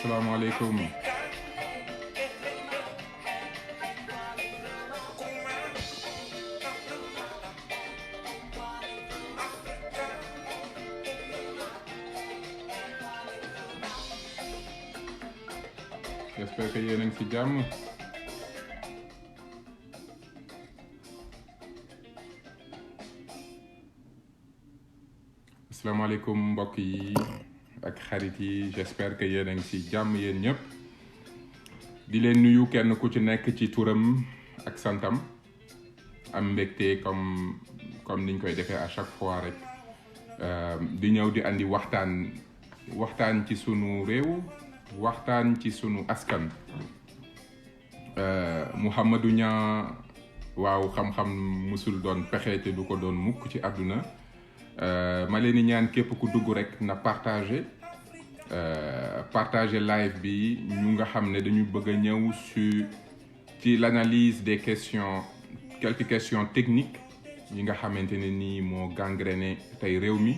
salaamaaleykum. J'espère que yéen a ngi ci jàmm. asalaamaaleykum mbokk yi ak xarit yi, j'espère que yéen a ngi ci jàmm yéen ñëpp. di leen nuyu kenn ku ci nekk ci turam ak santam. am mbégte comme niñ koy defee à chaque fois rek. di ñëw di andi waxtaan ci sunu réew. waxtaan ci sunu askan. Mouhamadou Niang waaw xam-xam musul doon pexe te du ko doon mukk ci àdduna. ma leen di ñaan képp ku dugg rek na partager live bi ñu nga xam ne dañu bëgg a ñëw ci l'analyse des questions, quelques questions techniques yi nga xamante ne nii moo gangréné tey réew mi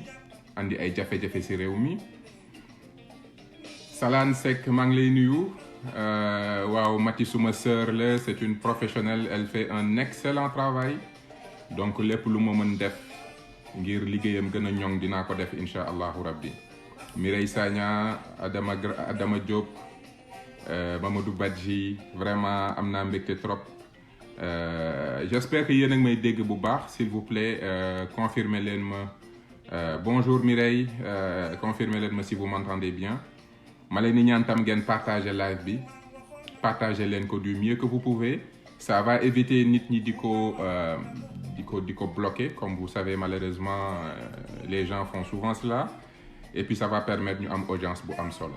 andi ay jafe-jafe ci réew mi. Salane Seck maa ngi lay nuyu. waaw Mati suma sœur la, c'est une professionnelle, elle fait un excellent travail, donc lépp lu ma mën def ngir liggéeyam gën a ñoŋ dinaa ko def incha allahu rabbi. Mireille Sagna, Adama Diop, Mamadou Badji, vraiment am naa mbégte trop. J'espère que yéen a ngi may dégg bu baax, s'il vous plaît, confirmez leen ma. Bonjour Mireille, confirmez leen ma si vous m'entendez bien. ma leen di ñaan tam ngeen partager live bi, partager leen ko du mieux que vous pouvez. Ça va éviter nit ñi di ko bloquer, comme vous savez malheureusement les gens font souvent cela, et puis ça va permettre ñu am audience bu am solo.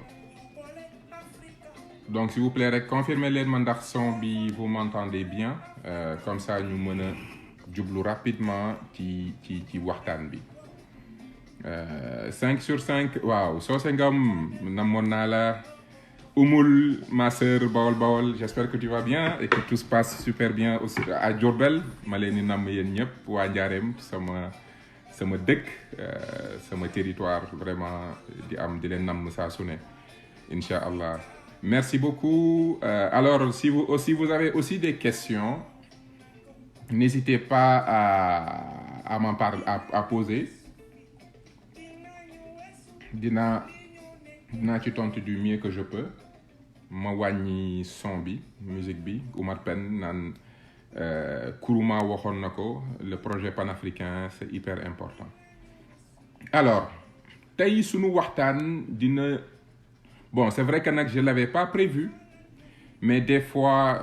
Donc s'il vous plaît rek confirmez leen ma ndax son bi vous m'entendez bien, comme ça ñu mën a jublu rapidement ci waxtaan bi. 5 sur 5 waaw Socé Ngom namoon naa la. Oumoul, ma sœur Bawol, j'espère que tu vas bien et que tout se passe super bien aussi à Diourbel. ma leen di namm yéen ñëpp waa Njaareem sama dëkk, sama territoire, vraiment di leen namm saa su ne incha allah. Merci beaucoup. Alors si vous avez aussi des questions, n'hésitez pas à m'en parler, à poser. dinaa ci tontu du mieux que je peux. ma wàññi son bi, musique bi. Oumar Pène naan Kourouma waxoon na ko, le projet panafricain c'est hyper important. Alors tey sunu waxtaan dina c'est vrai que nag je l'avais pas prévu, mais des fois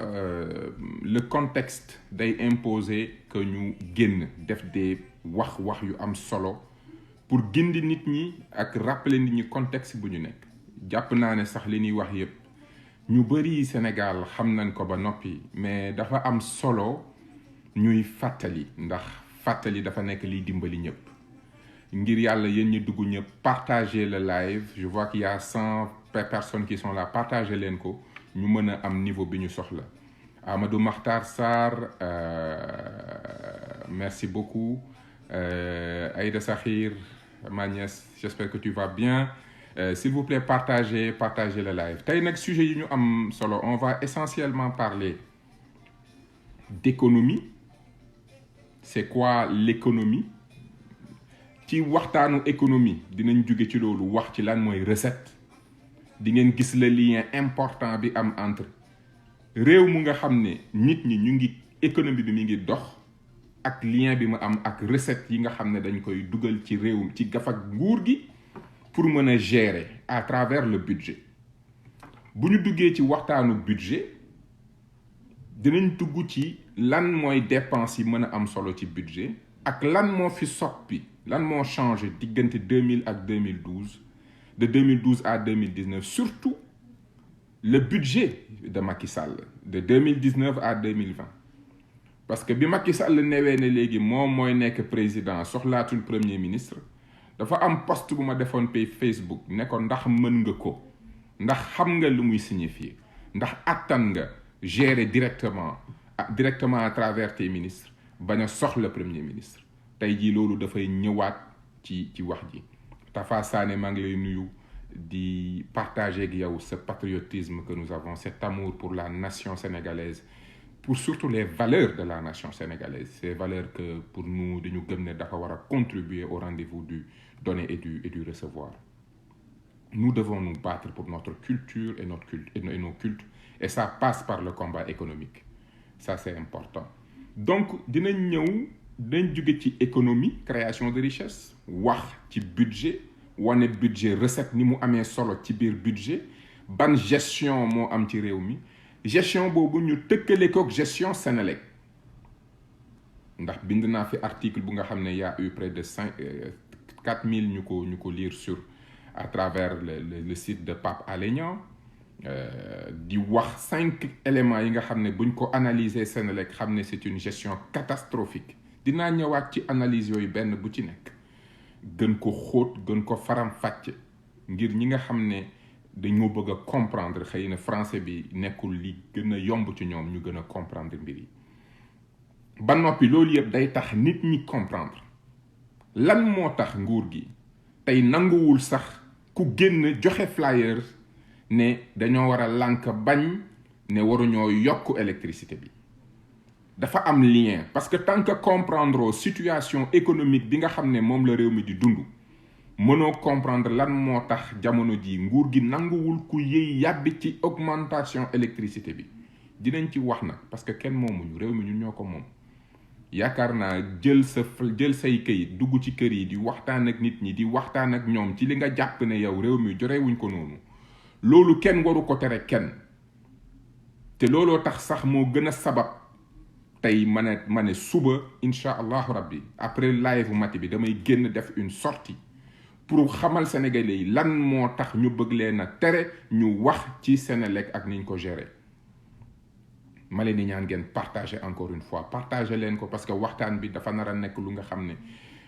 le contexte day imposer que ñu génn def des wax yu am solo pour gindi nit ñi ak rappeler nit ñi contexte bu ñu nekk. jàpp naa ne sax li ñuy wax yépp ñu bari Sénégal xam nañ ko ba noppi, mais dafa am solo ñuy fàttali, ndax fàttali dafa nekk liy dimbali ñëpp. ngir yàlla yéen ñi dugg ñëpp partagez le live. Je vois qu'il y a 100 personnes qui sont là, partagez leen ko ñu mën a am niveau bi ñu soxla. Amadou Makhtar Sarr, merci beaucoup. Aïda Sakhir, ma nièce, j'espère que tu vas bien. S'il vous plaît, partagez le live. tey nag sujet yi ñu am solo, on va essentiellement parler d'économie. C'est quoi l'économie? ci waxtaanu économie dinañ jóge ci loolu wax ci lan mooy recette. di ngeen gis le lien important bi am entre réew mu nga xam ne nit ñi ñu ngi économie bi mi ngi dox, ak lien bi mu am ak recette yi nga xam ne dañ koy dugal ci réew ci gafak nguur gi pour mën a gérer à travers le budget. bu ñu duggee ci waxtaanu budget dinañ dugg ci lan mooy dépenses yi mën a am solo ci budget, ak lan moo fi soppi, lan moo changé diggante 2000 ak 2012, de 2012 à 2019, surtout le budget de Macky Sall de 2019 à 2020. parce que bi Macky Sall newee ne léegi moom mooy nekk président, soxlaatul premier ministre, dafa am post bu ma defoon Facebook ne ko ndax mën nga ko, ndax xam nga lu muy signifier, ndax attan nga gérer directement à travers tes ministres bañ a soxla premier ministre. tey jii loolu dafay ñëwaat ci wax ji. Tafa Sané maa ngi lay nuyu, di partager ak yow ce patriotisme que nous avons, cet amour pour la nation sénégalaise, pour surtout les valeurs de la nation sénégalaise, ces valeurs que pour nous dañu gëm ne dafa war a contribuer au rendez-vous du donner et du recevoir. Nous devons nous battre pour notre culture et nos cultes, et ça passe par le combat économique. Ça, c'est important. Donc, dinañ jóge ci économie, création de richesse, wax ci budget, wane budget recette ni mu amee solo ci biir budget, ban gestion moo am ci réew mi, gestion boobu ñu tëkkale kook gestion Senelec. Ndax bind naa fi article bu nga xam ne y a eu près de 4000 ñu ko lire sur à travers le site de Pape Alé Niang, di wax 5 éléments yi nga xam ne buñ ko analyser Senelec xam ne c'est une gestion catastrophique. dinaa ñëwaat ci analyse yooyu benn bu ci nekk gën ko xóot gën ko faram-fàcce ngir ñi nga xam ne dañoo bëgg a comprendre, xëy na français bi nekkul li gën a yomb ci ñoom ñu gën a comprendre mbir yi. ba noppi loolu yëpp day tax nit ñi comprendre lan moo tax nguur gi tey nanguwul sax ku génn joxe flyer ne dañoo war a lànk bañ ne waruñoo yokk électricité bi. dafa am lien parce que tant que comprendre situation économique bi nga xam ne moom la réew mi di dund mënoo comprendre lan moo tax jamono ji nguur gi nanguwul ku yëy yàbbi ci augmentation électricité bi. dinañ ci wax nag parce que kenn moomuñu réew mi ñun ñoo ko moom. yaakaar naa jël say kayit dugg ci kër yi di waxtaan ak nit ñi di waxtaan ak ñoom ci li nga jàpp ne yow réew mi jorewuñ ko noonu loolu kenn waru ko tere kenn te looloo tax sax moo gën a sabab tey ma ne suba incha allahu rabbi après live mati bi damay génn def une sortie pour xamal sénégalais yi lan moo tax ñu bëgg leen a tere ñu wax ci Senelec ak niñ ko gérer. ma leen di ñaan ngeen partager encore une fois partager leen ko parce que waxtaan bi dafa nar a nekk lu nga xam ne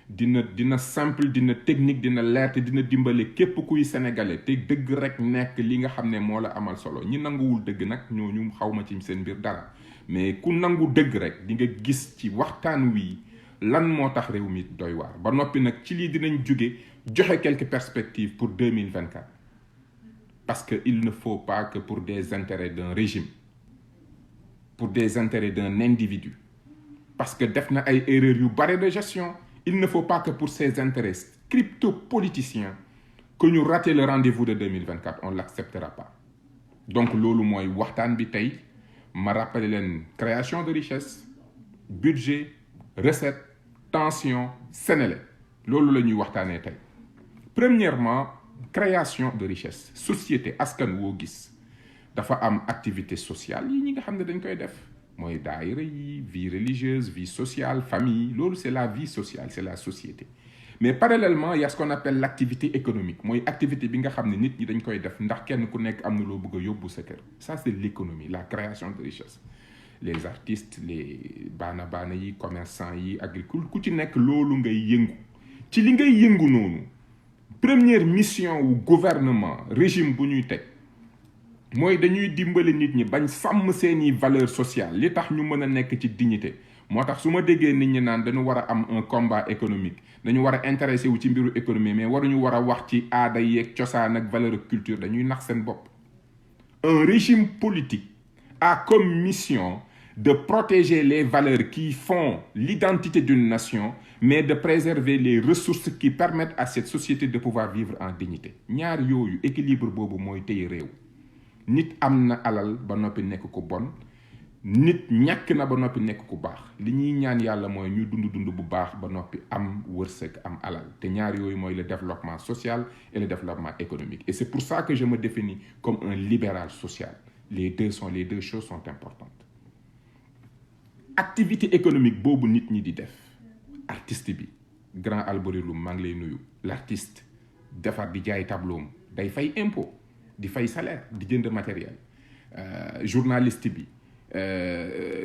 dina simple dina technique dina leer te dina dimbale képp kuy sénégalais te dëgg rek nekk li nga xam ne moo la amal solo. ñi nanguwul dëgg nag ñooñu xawma ci seen mbir dara mais ku nangu dëgg rek di nga gis ci waxtaan wi lan moo tax réew mi doy waar. ba noppi nag ci lii dinañ jóge joxe quelques perspectives pour 2024 parce que il ne faut pas que pour des intérêts d'un régime, pour des intérêts d'un individu, parce que def na ay erreurs yu bare de gestion, il ne faut pas que pour ces intérêts crypto-politiciens que ñu rater le rendez-vous de 2024, on l'acceptera pas. Donc loolu mooy waxtaan bi tey ma rappelé leen création de richesse, budget, recette, tension, Senelec loolu la ñuy waxtaanee tey. Premièrement, création de richesse, société askan woo gis dafa am activité sociale yi ñi nga xam ne dañ koy def mooy daayira yi, vie religieuse, vie sociale, famille, loolu c'est la vie sociale, c'est la société. Mais parallèlement il y a ce qu'on appelle l'activité économique, mooy activité bi nga xam ne nit ñi dañ koy def ndax kenn ku nekk am na loo bëgg a yóbbu sa kër. Ça c'est l'économie, la création de richesse. Les artistes, les baana yi, commerçants yi, agriculteurs, ku ci nekk loolu ngay yëngu. ci li ngay yëngu noonu première mission wu gouvernement régime bu ñuy teg mooy dañuy dimbale nit ñi bañ sàmm seeni valeur sociale li tax ñu mën a nekk ci dignité. moo tax su ma déggee nit ñi naan dañu war a am un combat économique, dañu war a intéressé wu ci mbiru économie mais waruñu war a wax ci aada yeeg cosaan ak valeur ak culture, dañuy nax seen bopp. Un régime politique a comme mission de protéger les valeurs qui font l'identité d'une nation, mais de préserver les ressources qui permettent à cette société de pouvoir vivre en dignité. ñaar yooyu équilibre boobu mooy téye réew. Nit am na alal ba noppi nekk ku bon, nit ñàkk na ba noppi nekk ku baax. li ñuy ñaan yàlla mooy ñu dund bu baax ba noppi am wërsëg am alal te ñaar yooyu mooy le développement social et le développement économique. Et c'est pour ça que je me définis comme un libéral social. Les deux choses sont importantes. Activité économique boobu nit ñi di def, artiste bi grand Albouri Loum maa ngi lay nuyu. L'artiste defar di jaay tableau day fay impôt, di fay salaire, di jënd matériel. Journaliste bi,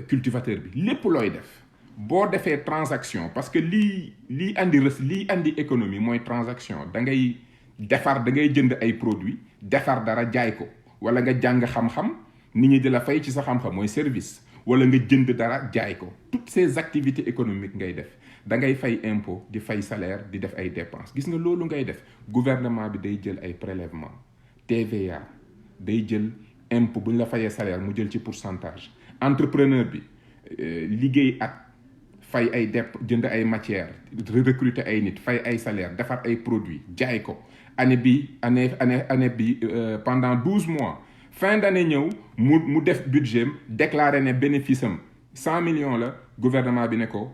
cultivateur bi, lépp looy def boo defee transaction, parce que lii andi économie mooy transaction. da ngay jënd ay produits defar dara jaay ko, wala nga jàng xam-xam nit ñi di la fay ci sa xam-xam mooy service, wala nga jënd dara jaay ko toutes ces activités économiques ngay def da ngay fay impôt di fay salaire di def ay dépenses gis nga loolu ngay def gouvernement bi day jël ay prélèvement TVA day jël impôt bu ñu la fayee salaire mu jël ci pourcentage entrepreneur bi liggéey at fay ay jënd ay matières recruter ay nit fay ay salaire defar ay produits jaay ko année bi pendant 12 mois fin d'année ñëw mu def budget déclaré ne bénéfice am 100 millions la gouvernement bi ne ko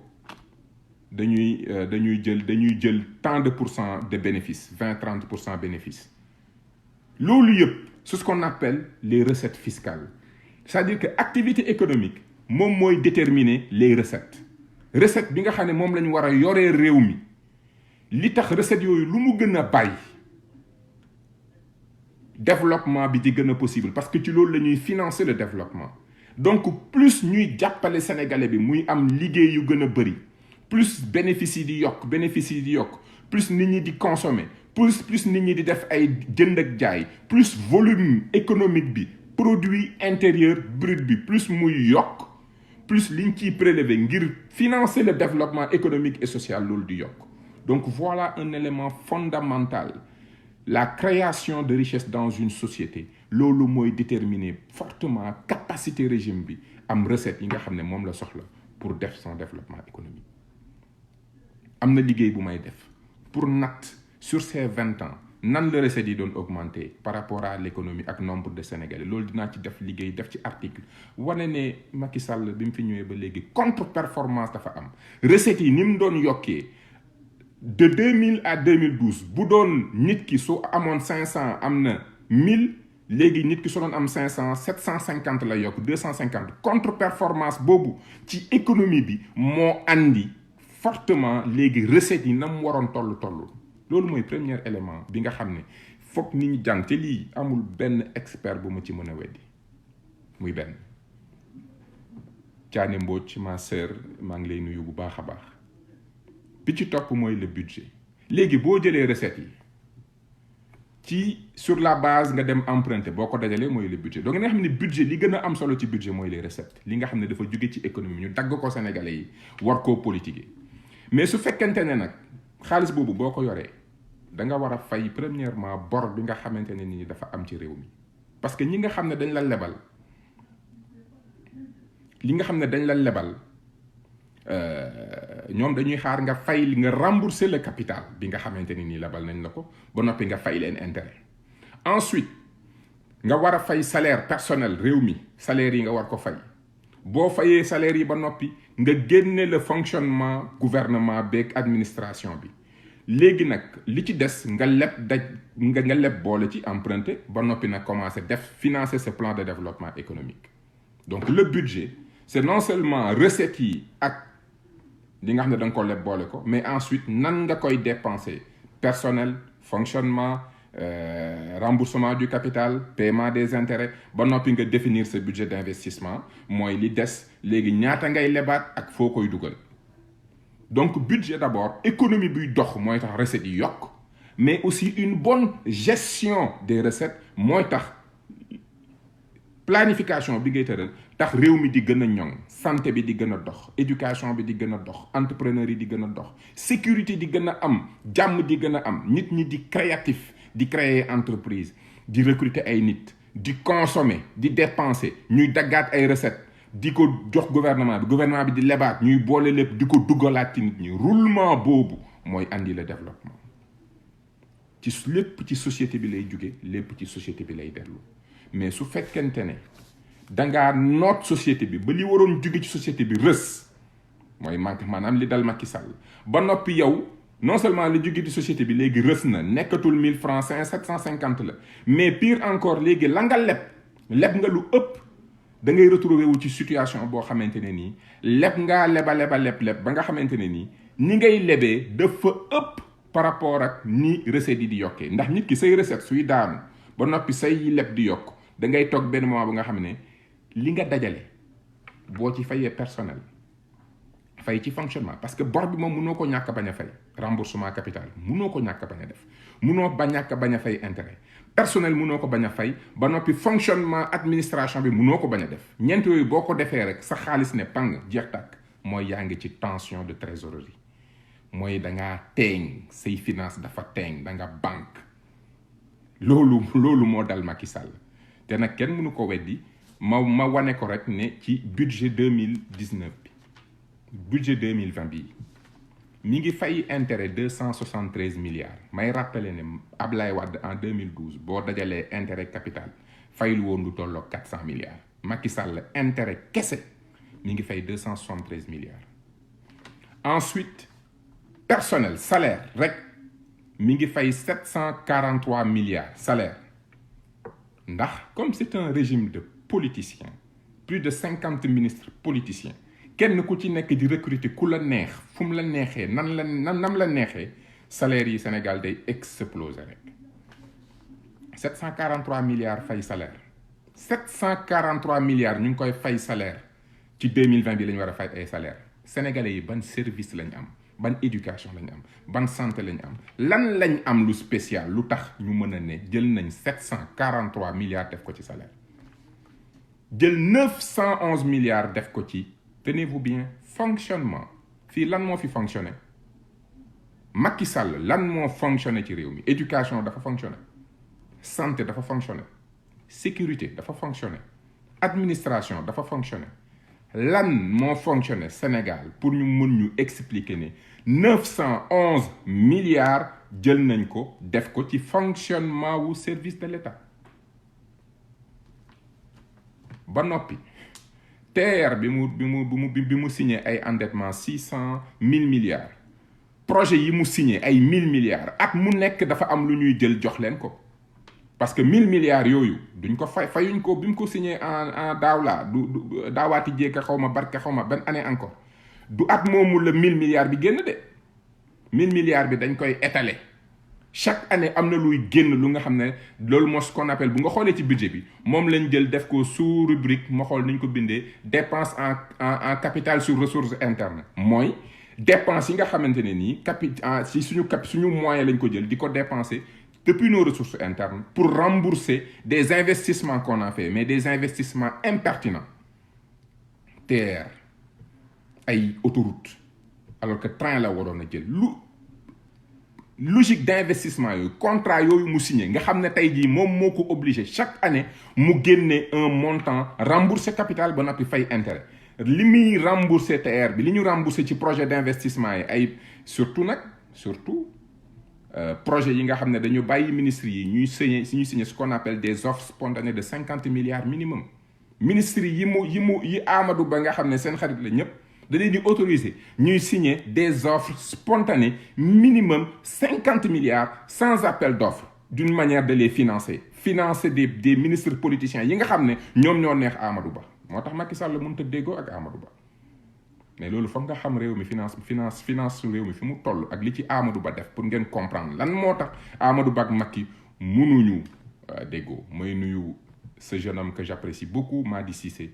dañuy jël tant de pourcent de bénéfice 20-30% bénéfice loolu yëpp c'est ce qu'on appelle les recettes fiscales c'est-à-dire que activité économique moom mooy déterminer les recettes bi nga xam ne moom la ñu war a yoree réew mi li tax recettes yooyu lu mu gën a bari développement bi di gën a possible parce que ci loolu la ñuy financer le développement donc plus ñuy jàppale sénégalais bi muy am liggéey yu gën a bëri plus bénéfice yi di yokk plus nit ñi di consommer plus nit ñi di def ay jënd ak jaay plus volume économique bi produit intérieur brut bi plus muy yokk plus liñ ciy prélever ngir financer le développement économique et social loolu di yokk donc voilà un élément fondamental la création de richesse dans une société loolu mooy déterminer fortement capacité régime bi am recette yi nga xam ne moom la soxla pour def son développement économique am na liggéey bu may def pour natt sur ces 20 ans nan la recette yi doon augmenter par rapport à l'économie ak nombre de Sénégalais loolu dinaa ci def liggéey def ci article wane ne Macky Sall bi mu fi ñëwee ba léegi contre-performance dafa am recettes yi ni mu doon yokkee de 2000 à 2012 bu doon nit ki su amoon 500 am na 1000 léegi nit ki su doon am 500 750 la yokk 250 contre-performance boobu ci économie bi moo andi fortement léegi recettes yi na mu waroon toll loolu mooy premier élément bi nga xam ne foog nit ñi jàng te lii amul benn expert bu ma ci mën a weddi muy benn Thiané Mbodj ma sœur maa ngi lay nuyu bu baax a baax bi ci topp mooy le budget léegi boo jëlee recettes yi ci sur la base nga dem emprunter boo ko dajalee mooy le budget donc nga xam ne budget li gën a am solo ci budget mooy les recettes li nga xam ne dafa jóge ci économie ñu dagg ko Sénégalais yi war koo politiquer mais su fekkente ne nag xaalis boobu boo ko yoree da nga war a fay premièrement bor bi nga xamante ne nii dafa am ci réew mi parce que ñi nga xam ne dañ la lebal ñoom dañuy xaar nga fay li nga rembourser le capital bi nga xamante ne nii lebal nañ la ko ba noppi nga fay leen intérêt ensuite nga war a fay salaire personnel réew mi salaire yi nga war ko fay boo fayee salaire yi ba noppi nga génne le fonctionnement gouvernement beeg administration bi léegi nag li ci des nga leb boole ci emprunter ba noppi nag commencer financer ce plan de développement économique donc le budget c'est non seulement recettes yi ak li nga xam ne da nga ko leb boole ko mais ensuite nan nga koy dépenser personnel fonctionnement remboursement du capital paiement des intérêts ba noppi nga définir ce budget d'investissement mooy li des léegi ñaata ngay lebaat ak foo koy dugal donc budget d'abord économie buy dox mooy tax recettes yi yokk mais aussi une bonne gestion des recettes mooy tax planification bi ngay tëral tax réew mi di gën a ñoŋ santé bi di gën a dox éducation bi di gën a dox entrepreneur yi di gën a dox sécurité di gën a am jàmm di gën a am nit ñi di créatif di créer entreprise di recruter ay nit di consommer di dépenser ñuy daggaat ay recettes di ko jox gouvernement bi di lebaat ñuy boole lépp di ko duggalaat ci nit ñi roulement boobu mooy andi le développement ci lépp ci société bi lay jóge lépp ci société bi lay dellu mais su fekkente ne dangaa noot société bi ba li waroon jóge ci société bi rës mooy maanaam li dal Macky Sall ba noppi yow non seulement li jóge ci société bi léegi rës na nekkatul 1000 francs 750 la mais pire encore léegi la nga leb nga lu ëpp da ngay retrouver wu ci situation boo xamante ne nii leb ba nga xamante ne nii ni ngay lebee dafa ëpp par rapport ak ni recettes yi di yokkee ndax nit ki say recette suy daanu ba noppi say leb di yokk da ngay toog benn moment bu nga xam ne li nga dajale boo ci fayee personnel fay ci fonctionnement parce que bor bi moom mënoo ko ñàkk bañ a fay remboursement capital mënoo ko ñàkk bañ a def mënoo ba ñàkk bañ a fay intérêt personnel mënoo ko bañ a fay ba noppi fonctionnement administration bi mënoo ko bañ a def ñeent yooyu boo ko defee rek sa xaalis ne pang jeex tàkk mooy yaa ngi ci tension de trésorerie mooy dangaa teeñ say finance dafa teeñ da nga banque loolu moo dal Macky Sall te nag kenn mënu ko weddi ma wane ko rek ne ci budget 2019 bi budget 2020 bii mi ngi fay intérêt 273 milliards may rappeler ne Ablaye Wade en 2012 boo dajalee intérêt capital faylu woon lu tolloog 400 milliards Macky Sall intérêt kese mi ngi fay 273 milliards. Ensuite personnel salaire rek mi ngi fay 743 milliards salaire ndax comme c'est un régime de politiciens plus de 50 ministres politiciens kenn ku ci nekk di recruter ku la neex fu mu la neexee nam la neexee salaire yi Sénégal day exploser rek 743 milliards fay salaire 743 milliards ñu ngi koy fay salaire ci 2020 bi la ñu war a fay ay salaire sénégalais yi ban service lañ am ban éducation lañ am ban santé lañ am lan lañ am lu spécial lu tax ñu mën a ne jël nañ 743 milliards def ko ci salaire jël 911 milliards def ko ci tenez-vous bien fonctionnement fii lan moo fi fonctionné Macky Sall lan moo fonctionné ci réew mi éducation dafa fonctionné santé dafa fonctionné sécurité dafa fonctionné administration dafa fonctionné lan moo fonctionné Sénégal pour ñu mën ñu expliquer ne 911 milliards jël nañ ko def ko ci fonctionnement wu service de l'État ba noppi TER bi mu signé ay endettement 600 000 milliards projet yi mu signé ay 1000 milliards at mu nekk dafa am lu ñuy jël jox leen ko parce que 1000 milliards yooyu duñ ko fayuñ ko bi mu ko signé en daaw laa du daawaati jékka xaw ma barke xaw ma benn année encore du at moomu la 1000 milliards bi génn de 1000 milliards bi dañ koy étaler chaque année am na luy génn lu nga xam ne loolu moo ce qu'on appelle bu nga xoolee ci budget bi moom lañ jël def ko sous rubrique ma xool nañ ko bindee dépense en capital sur ressources internes mooy dépense yi nga xamante ne nii si suñu moyen lañ ko jël di ko dépenser depuis nos ressources internes pour rembourser des investissements qu'on a fait mais des investissements impertinents TER ay autoroute alors que train la waroon a jël logique d'investissement yooyu contrat yooyu mu signé nga xam ne tey jii moom moo ko obligé chaque année mu génne un montant rembourser capital ba noppi fay intérêt li muy rembourser TER bi li ñu rembourser ci projet d'investissement yi ay surtout projet yi nga xam ne dañu bàyyi ministres yi ñuy signé ce qu'on appelle des offres spontanées de 50 milliards minimum ministres yi Amadou Ba nga xam ne seen xarit la ñëpp da leen di autoriser ñuy signer des offres spontanées minimum 50 milliards sans appel d'offres d'une manière de les financer des ministres politiciens yi nga xam ne ñoom ñoo neex Amadou Ba moo tax Macky Sall mënut a déggoo ak Amadou Ba mais loolu foog nga xam réew mi finance réew mi fi mu toll ak li ci Amadou Ba def pour ngeen comprendre lan moo tax Amadou Ba ak Macky mënuñu déggoo. mooy nuyu ce jeune homme que j'apprécie beaucoup Madi Cissé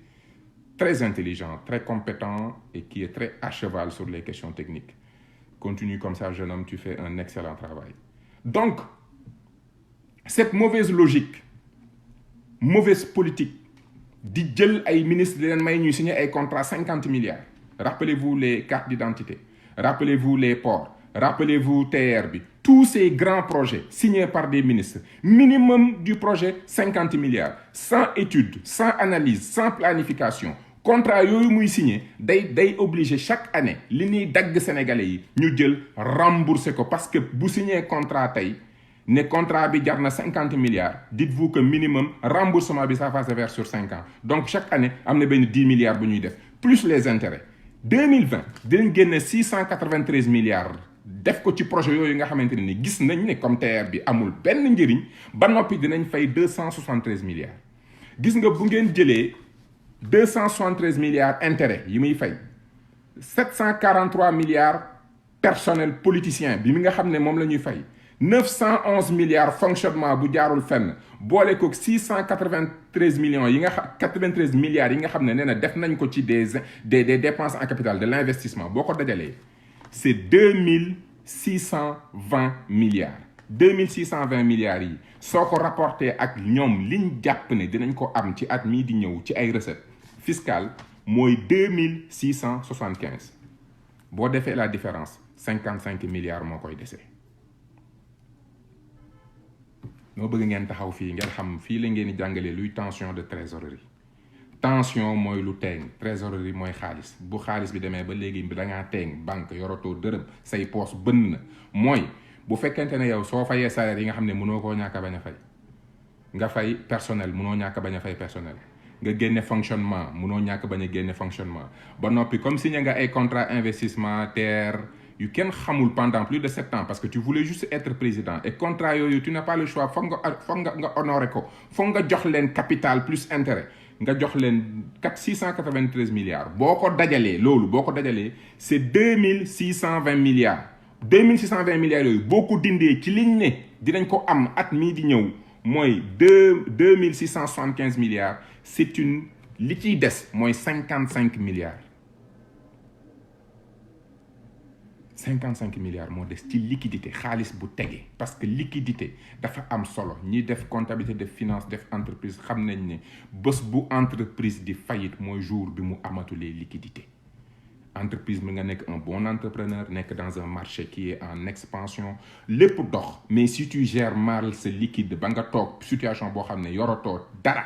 très intelligent très compétent et qui est très à cheval sur les questions techniques. Continue comme ça jeune homme, tu fais un excellent travail. Donc cette mauvaise logique mauvaise politique di jël ay ministres di leen may ñuy signer ay contrats 50 milliards. Rappelez-vous les cartes d'identité, rappelez-vous les ports, rappelez-vous TER bi, tous ces grands projets signés par des ministres, minimum du projet 50 milliards, sans étude, sans analyse, sans planification. Contrat yooyu muy signé day obligé chaque année li ñuy dagg sénégalais yi ñu jël rembourser ko parce que bu signé contrat tey ne contrat bi jar na 50 milliards dites-vous que minimum remboursement bi ça va se faire sur 5 ans donc chaque année am na benn 10 milliards bu ñuy def plus les intérêts 2020 dinañ génne 693 milliards def ko ci projet yooyu nga xamante ne ni gis nañ ne comme TER bi amul benn njëriñ ba noppi dinañ fay 273 milliards gis nga bu ngeen jëlee 273 milliards intérêts yi muy fay 743 milliards personnel politicien bi mi nga xam ne moom la ñuy fay 911 milliards fonctionnement bu jaarul fenn boole ko 693 millions yi nga 93 milliards yi nga xam ne nee na def nañ ko ci des dépenses en capital de l'investissement boo ko dajalee c'est 2620 milliards 2620 milliards yi soo ko rapporté ak ñoom liñ jàpp ne dinañ ko am ci at mii di ñëw ci ay recettes fiscales mooy 2675 boo defee la différence 55 milliards moo koy dese. noo bëgg ngeen taxaw fii ngeen xam fii la ngeen di jàngalee luy tension de trésorerie tension mooy lu teeng trésorerie mooy xaalis bu xaalis bi demee ba léegi da ngaa teeng banque yorotoo dërëm say poos bënn na mooy bu fekkente ne yow soo fayee salaire yi nga xam ne mënoo koo ñàkk a bañ a fay nga fay personnel mënoo ñàkk a bañ a fay personnel nga génne fonctionnement mënoo ñàkk bañ a génne fonctionnement ba noppi comme signé nga ay contrat investissement terre yu kenn xamul pendant plus de 7 ans parce que tu voulais juste être président et contrat yooyu tu n'as pas le choix foog nga honorer ko foog nga jox leen capital plus intérêt nga jox leen 693 milliards boo ko dajalee loolu boo ko dajalee c'est 2620 milliards 2620 milliards yooyu boo ko dindee ci liñ ne dinañ ko am at mii di ñëw mooy 2675 milliards c'est une li ciy des mooy 55 milliards 55 milliards moo des ci liquidité xaalis bu tege parce que liquidité dafa am solo ñi def comptabilité def finance def entreprise xam nañ ne bés bu entreprise di faillite mooy jour bi mu amatulee liquidité entreprise mi nga nekk un bon entrepreneur nekk dans un marché qui est en expansion lépp dox mais si tu gères mal sa liquide ba nga toog situation boo xam ne yorotoo dara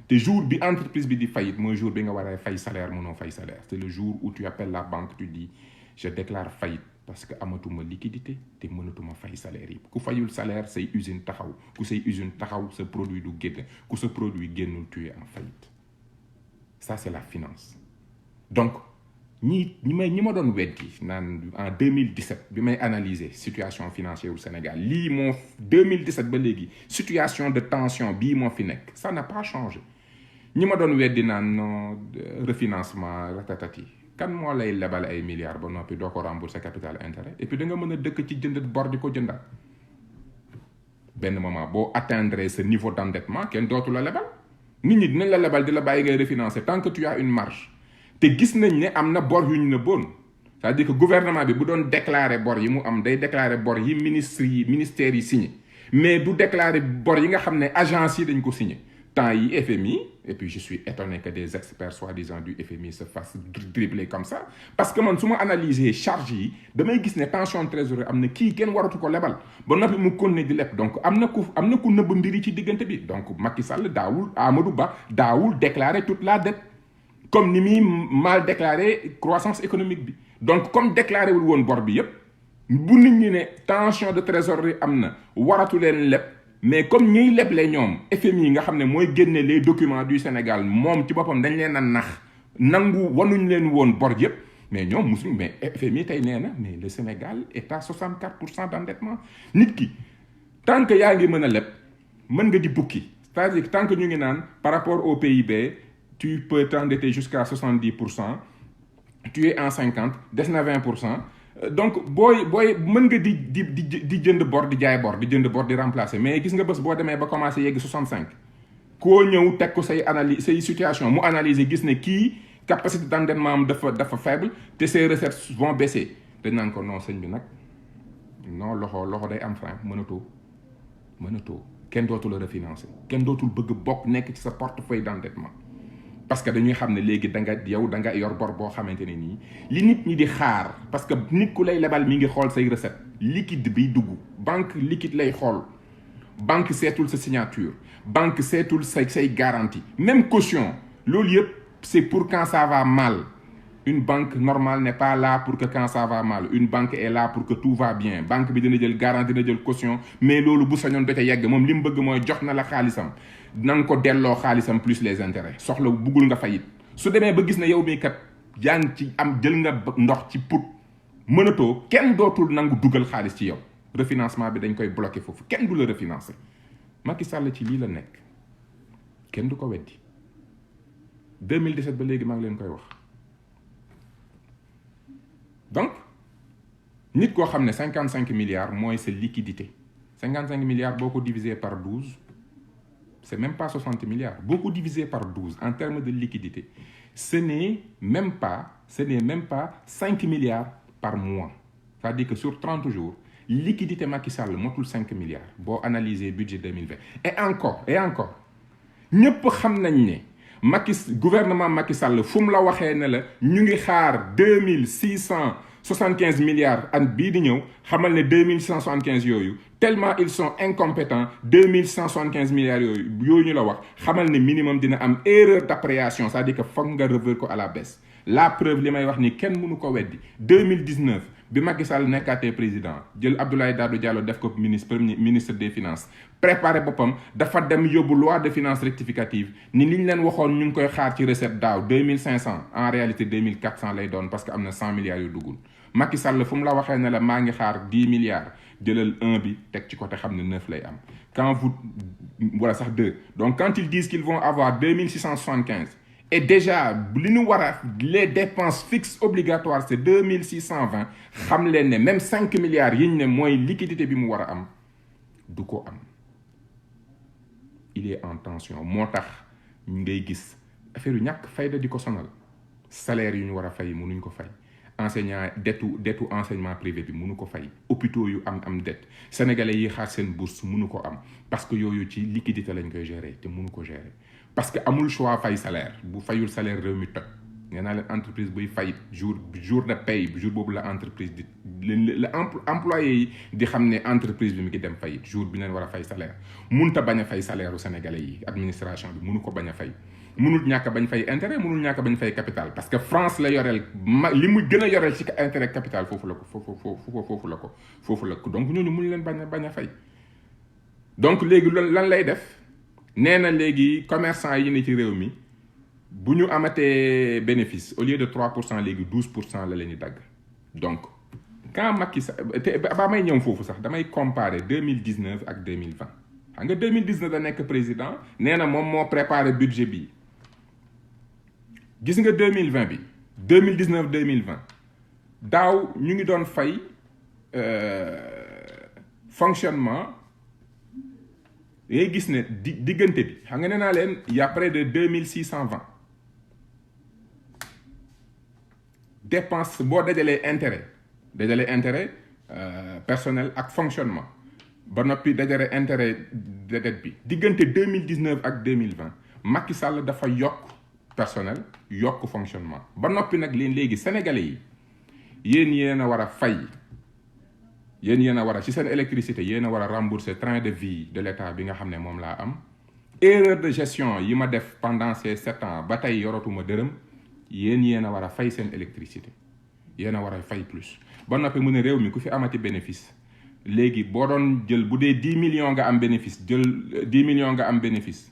te jour bi entreprise bi di faillite mooy jour bi nga war a fay salaire mënoo fay salaire c'est le jour où tu appelles la banque tu dis je déclare faillite parce que amatuma liquidité te mënatuma fay salaire yi ku fayul salaire say usine taxaw ku say usine taxaw sa produit du génn ku sa produit génnul tu es en faillite ça c'est la finance donc ñi ma doon weddi naan en 2017 bi may analyser situation financière au Sénégal lii moo 2017 ba léegi situation de tension bii moo fi nekk ça n'a pas changé ñi ma doon weddi naan non refinancement ratatati kan moo lay lebal ay milliards ba noppi doo ko rembourser capital intérêt et puis da nga mën a dëkk ci jënd bor di ko jëndaat benn moment boo atteindre ce niveau d'endettement kenn dootu la lebal nit ñi dinañ la lebal di la bàyyi ngay refinancer tant que tu as une marge te gis nañ ne am na bor yu ñu ne bon c'est-à-dire que gouvernement bi bu doon déclarer bor yi mu am day déclarer bor yi ministères yi signé mais du déclarer bor yi nga xam ne agence yi dañ ko signé temps yi FMI et puis je suis étonné que des experts soi-disant du FMI se fassent dribbler comme ça parce que man su ma analyser charge yi damay gis ne tension de trésorerie am na kii kenn waratu ko lebal ba noppi mu continuer di leb donc am na ku nëbb mbiri ci diggante bi donc Macky Sall daawul Amadou Ba daawul déclarer toute la dette comme ni muy mal déclaré croissance économique bi donc comme déclaré wul woon bor bi yépp bu nit ñi ne tension de trésorerie am na waratu leen leb mais comme ñiy leble ñoom FMI nga xam ne mooy génne les documents du Sénégal moom ci boppam dañ leen a nax nangu wanuñ leen woon bor yépp mais ñoom musuñ mais FMI tey nee na mais le Sénégal est à 64% d'endettement nit ki tant que yaa ngi mën a leb mën nga di bukki c'est-à-dire que tant que ñu ngi naan par rapport au PIB tu peux t'endetter jusqu'à 70%, tu es en 50, des na 20%. Donc booy mën nga di jënd bor di jaay bor di jënd bor di remplacer mais gis nga bés boo demee ba commencé yegg 65 koo ñëw teg ko say analyse say situation mu analyser gis ne kii capacité d'endettement am dafa faible te ses recettes vont baisser dañ naan ko non sëñ bi nag non loxo day am frein mënatoo kenn dootul la refinancer kenn dootul bëgg bokk nekk ci sa portefeuille d'endettement parce que dañuy xam ne léegi da nga yor bor boo xamante ne nii li nit ñi di xaar parce que nit ku lay lebal mi ngi xool say recette liquide biy dugg banque liquide lay xool banque seetul sa signature banque seetul say garantie même caution loolu yëpp c'est pour quand ça va mal une banque normale n'est pas là pour que quand ça va mal une banque est là pour que tout va bien banque bi dina jël garantie dina jël caution mais loolu bu sañoon dote yegg moom li mu bëgg mooy jox na la xaalisam na nga ko delloo xaalisam plus les intérêts soxla buggul nga fayit su demee ba gis na yow mii kat yaa ngi ci am jël nga ndox ci put mënatoo kenn dootul nangu dugal xaalis ci yow refinancement bi dañ koy bloquer foofu kenn du la refinancer Macky Sall ci lii la nekk kenn du ko weddi 2017 ba léegi maa ngi leen koy wax donc nit koo xam ne 55 milliards mooy sa liquidité 55 milliards beaucoup divisé par 12, c'est même pas 60 milliards. Beaucoup divisé par 12 en termes de liquidité, ce n'est même pas 5 milliards par mois. C'est-à-dire que sur 30 jours, liquidité Macky Sall motul 5 milliards. Bon, analyser budget 2020. Et encore. ñëpp xam nañ ne gouvernement Macky Sall fu mu la waxee ne la ñu ngi xaar 2675 milliards an bii di ñëw xamal ne 2675 yooyu tellement ils sont incompétents 2175 milliards yooyu ñu la wax xamal ne minimum dina am erreur d'appréciation, c'est-à-dire que foog nga revoir ko à la baisse. La preuve li may wax ni kenn mënu ko weddi 2019 bi Macky Sall nekkaatee président jël Abdoulaye Daouda Diallo def ko premier ministre des finances préparé boppam dafa dem yóbbu loi de finances rectificative ni liñ leen waxoon ñu ngi koy xaar ci recette daaw 2500 en réalité 2400 lay doon parce que am na 100 milliards yu duggul. Macky Sall fu mu la waxee ne la maa ngi xaar 10 milliards jëlal 1 bi teg ci côté xam ne 9 lay am quand vous voilà sax 2 donc quand ils disent qu'ils vont avoir 2675 et déjà les dépenses fixes obligatoires c'est 2620 xam leen ne même 5 milliards yi ñu ne mooy liquidité bi mu war a am du ko am. Il est en tension moo tax ngay gis affaire yu ñàkk fayda di ko sonal salaire yu ñu war a fay mënuñ ko fay enseignant dettu enseignement privé bi mënu ko fay hôpitaux yu am dette sénégalais yi xaar seen bourse mënu ko am parce que yooyu ci liquidité lañ koy gérer te mënu ko gérer parce que amul choix fay salaire bu fayul salaire réew mi toj nee naa leen entreprise buy fay jour de paye jour boobu la entreprise di la employé yi di xam ne entreprise bi mi ngi dem fay jour bi leen war a fay salaire munta bañ a fay salaire u sénégalais yi administration bi mënu ko bañ a fay mënul ñàkk bañ fay intérêt mënul ñàkk bañ fay capital parce que France la yoreel li mu gën a yoreel ci intérêt capital foofu la ko donc ñooñu mënu leen bañ a fay donc léegi lan lay def nee na léegi commerçant yi ne ci réew mi bu ñu amatee bénéfice au lieu de 3% léegi 12% la leen di dagg donc quand Macky Sall te ba may ñëw foofu sax damay comparer 2019 ak 2020 xam nga 2019 da nekk président nee na moom moo préparé budget bi gis nga 2020 bi 2019 daaw ñu ngi doon fay fonctionnement ngay gis ne diggante bi xam nga nee naa leen y a près de 2620 dépense boo dajalee intérêt personnel ak fonctionnement ba noppi dajale intérêt de dette bi diggante 2019 ak 2020 Macky Sall dafa yokk personnel yokk fonctionnement ba noppi nag léegi sénégalais yi yéen a war a fay yéen a war a ci seen électricité yéen a war a rembourser train de vie de l'État bi nga xam ne moom laa am erreur de gestion yi ma def pendant ces 7 ans ba tey yoratuma dërëm yéen a war a fay seen électricité yéen a war a fay plus ba noppi mu ne réew mi ku fi amati bénéfice léegi boo doon jël bu dee 10 millions nga am bénéfice jël 10 millions nga am bénéfice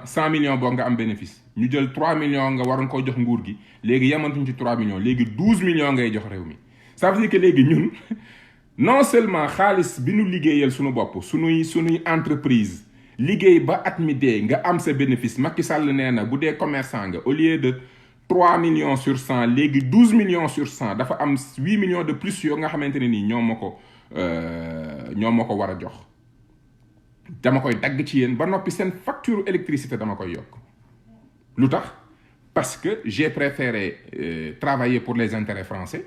100 millions boo nga am bénéfice ñu jël 3 millions nga waroon koo jox nguur gi léegi yamantuñ ci 3 millions léegi 12 millions ngay jox réew mi ça veut dire que léegi ñun non seulement xaalis bi nu liggéeyal suñu bopp suñuy entreprise liggéey ba at mi dee nga am sa bénéfice Macky Sall nee na bu dee commerçant nga au lieu de 3 millions sur 100 léegi 12 millions sur 100 dafa am 8 millions de plus yoo nga xamante ne nii ñoo ma ko war a jox dama koy dagg ci yéen ba noppi seen facture électricité dama koy yokk lu tax parce que j'ai préféré travailler pour les intérêts français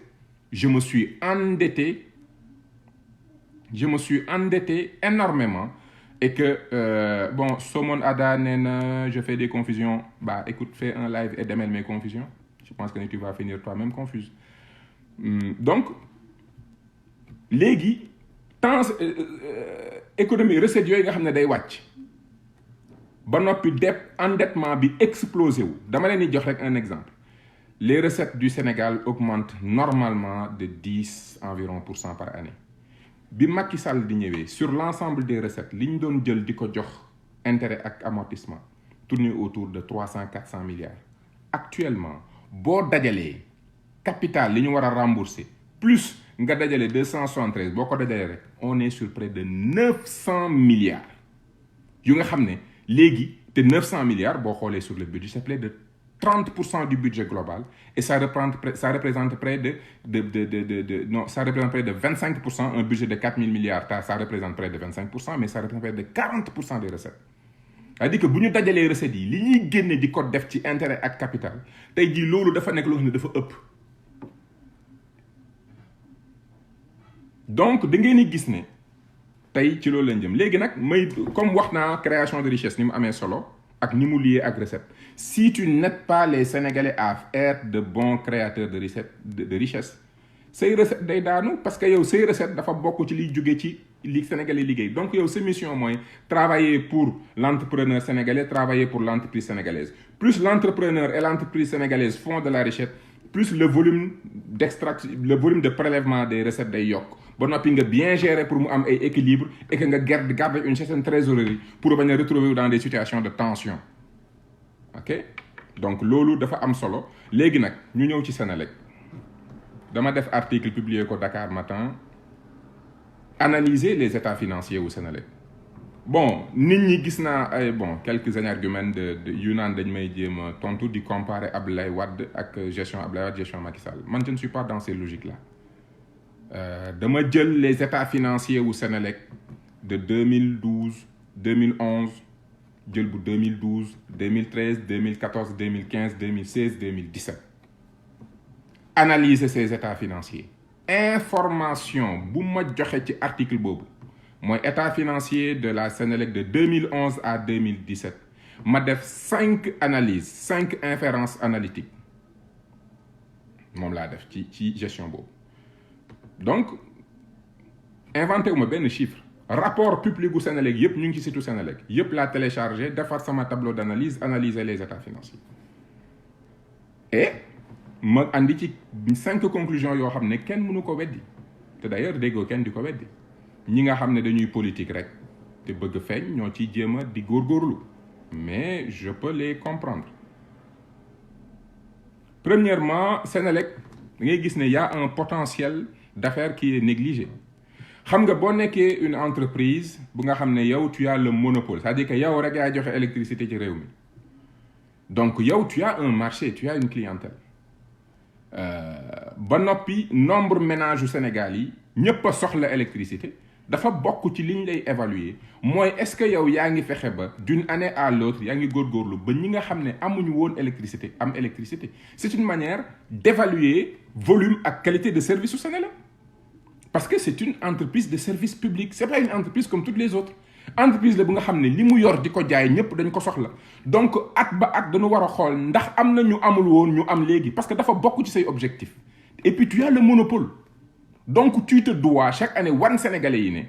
je me suis endetté énormément et que bon Somone Ada nee na je fais des confusions bah écoute fais un live et démêle mes confusions je pense que tu vas finir toi-même confuse donc léegi temps économie recette yooyu nga xam ne day wàcc ba noppi endettement bi explosé wu dama leen di jox rek un exemple les recettes du Sénégal augmentent normalement de 10 environ pour cent par année bi Macky Sall di ñëwee sur l'ensemble des recettes li ñu doon jël di ko jox intérêt ak amortissement tourné autour de 300-400 milliards actuellement boo dajalee capital li ñu war a rembourser plus nga dajale 273 boo ko dajalee rek on est sur près de 900 milliards yu nga xam ne léegi te 900 milliards boo xoolee sur le budget c'est 30% du budget global et ça représente près de 25%, un budget de 4 000 milliards, ça représente près de 25%, mais ça représente près de 40% des recettes. C'est-à-dire que si nous avons les recettes, ce qui est di ko def ci intérêt ak capital, tey jii loolu dafa nekk loo xam ne dafa ëpp. Donc da ngeen di gis ne tey ci loolu lañ jëm léegi nag comme wax naa création de richesse ni mu amee solo ak ni mu lié ak recette. Si tu n'aides pas les Sénégalais à être de bons créateurs de richesse, say recette day daanu parce que yow say recette dafa bokk ci liy jóge ci li Sénégalais liggéey. Donc yow sa mission mooy travailler pour l'entrepreneur sénégalais, travailler pour l'entreprise sénégalaise. Plus l'entrepreneur et l'entreprise sénégalaise font de la richesse, plus le volume de prélèvement des recettes day yokk. Ba noppi nga bien gérer pour mu am ay équilibre et que nga garder une certaine trésorerie pour bañ a retrouver dans des situations de tension. Ok, donc loolu dafa am solo. Léegi nag ñu ñëw ci Senelec. Dama def article publié ko Dakar Matin, analyser les états financiers au Senelec. Bon nit ñi gis naa ay quelques arguments yu naan dañ may jéem a tontu di comparer Abdoulaye Wade ak gestion Abdoulaye Wade gestion Macky Sall. Man je ne suis pas dans ces logiques là. Dama jël les états financiers au Senelec de 2012 2011 jël bu 2012 2013 2014 2015 2016 2017 analyser ces états financiers. Information bu ma joxe ci article boobu mooy état financier de la Senelec de 2011 à 2017 ma def 5 analyses 5 inférences analytiques moom laa def ci gestion boobu. Donc inventé wu ma benn chiffre rapport public gu Senelec yëpp ñu ngi ci site Senelec yëpp laa téléchargé defar sama tableau d'analyse analyser les états financiers et ma andi ci 5 conclusions yoo xam ne kenn mënu ko weddi te d'ailleurs déggoo kenn di ko weddi ñi nga xam ne dañuy politique rek te bëgg feeñ ñoo ciy jéem a di góorgóorlu mais je peux les comprendre. Premièrement, Senelec da ngay gis ne y a un potentiel d'affaires qui est négligé. Xam nga boo nekkee une entreprise bu nga xam ne yow tu as le monopole, c'est-à-dire que yow rek yaa joxe électricité ci réew mi donc yow tu as un marché, tu as une clientèle. Ba noppi nombre ménage u Sénégal yi ñëpp a soxla électricité dafa bokk ci li ñu lay évaluer mooy est-ce que yow yaa ngi fexe ba d'une année à l'autre yaa ngi góorgóorlu ba ñi nga xam ne amuñu woon électricité am électricité. C'est une manière d'évaluer volume ak qualité de service au Sénégal parce que c'est une entreprise de service public, c'est pas une entreprise comme toutes les autres. Entreprise la bu nga xam ne li mu yor di ko jaay ñëpp dañ ko soxla donc at ba at dañu war a xool ndax am na ñu amul woon ñu am léegi parce que dafa bokk ci say objectifs et puis tu as le monopole donc tu te dois chaque année wan Sénégalais yi ne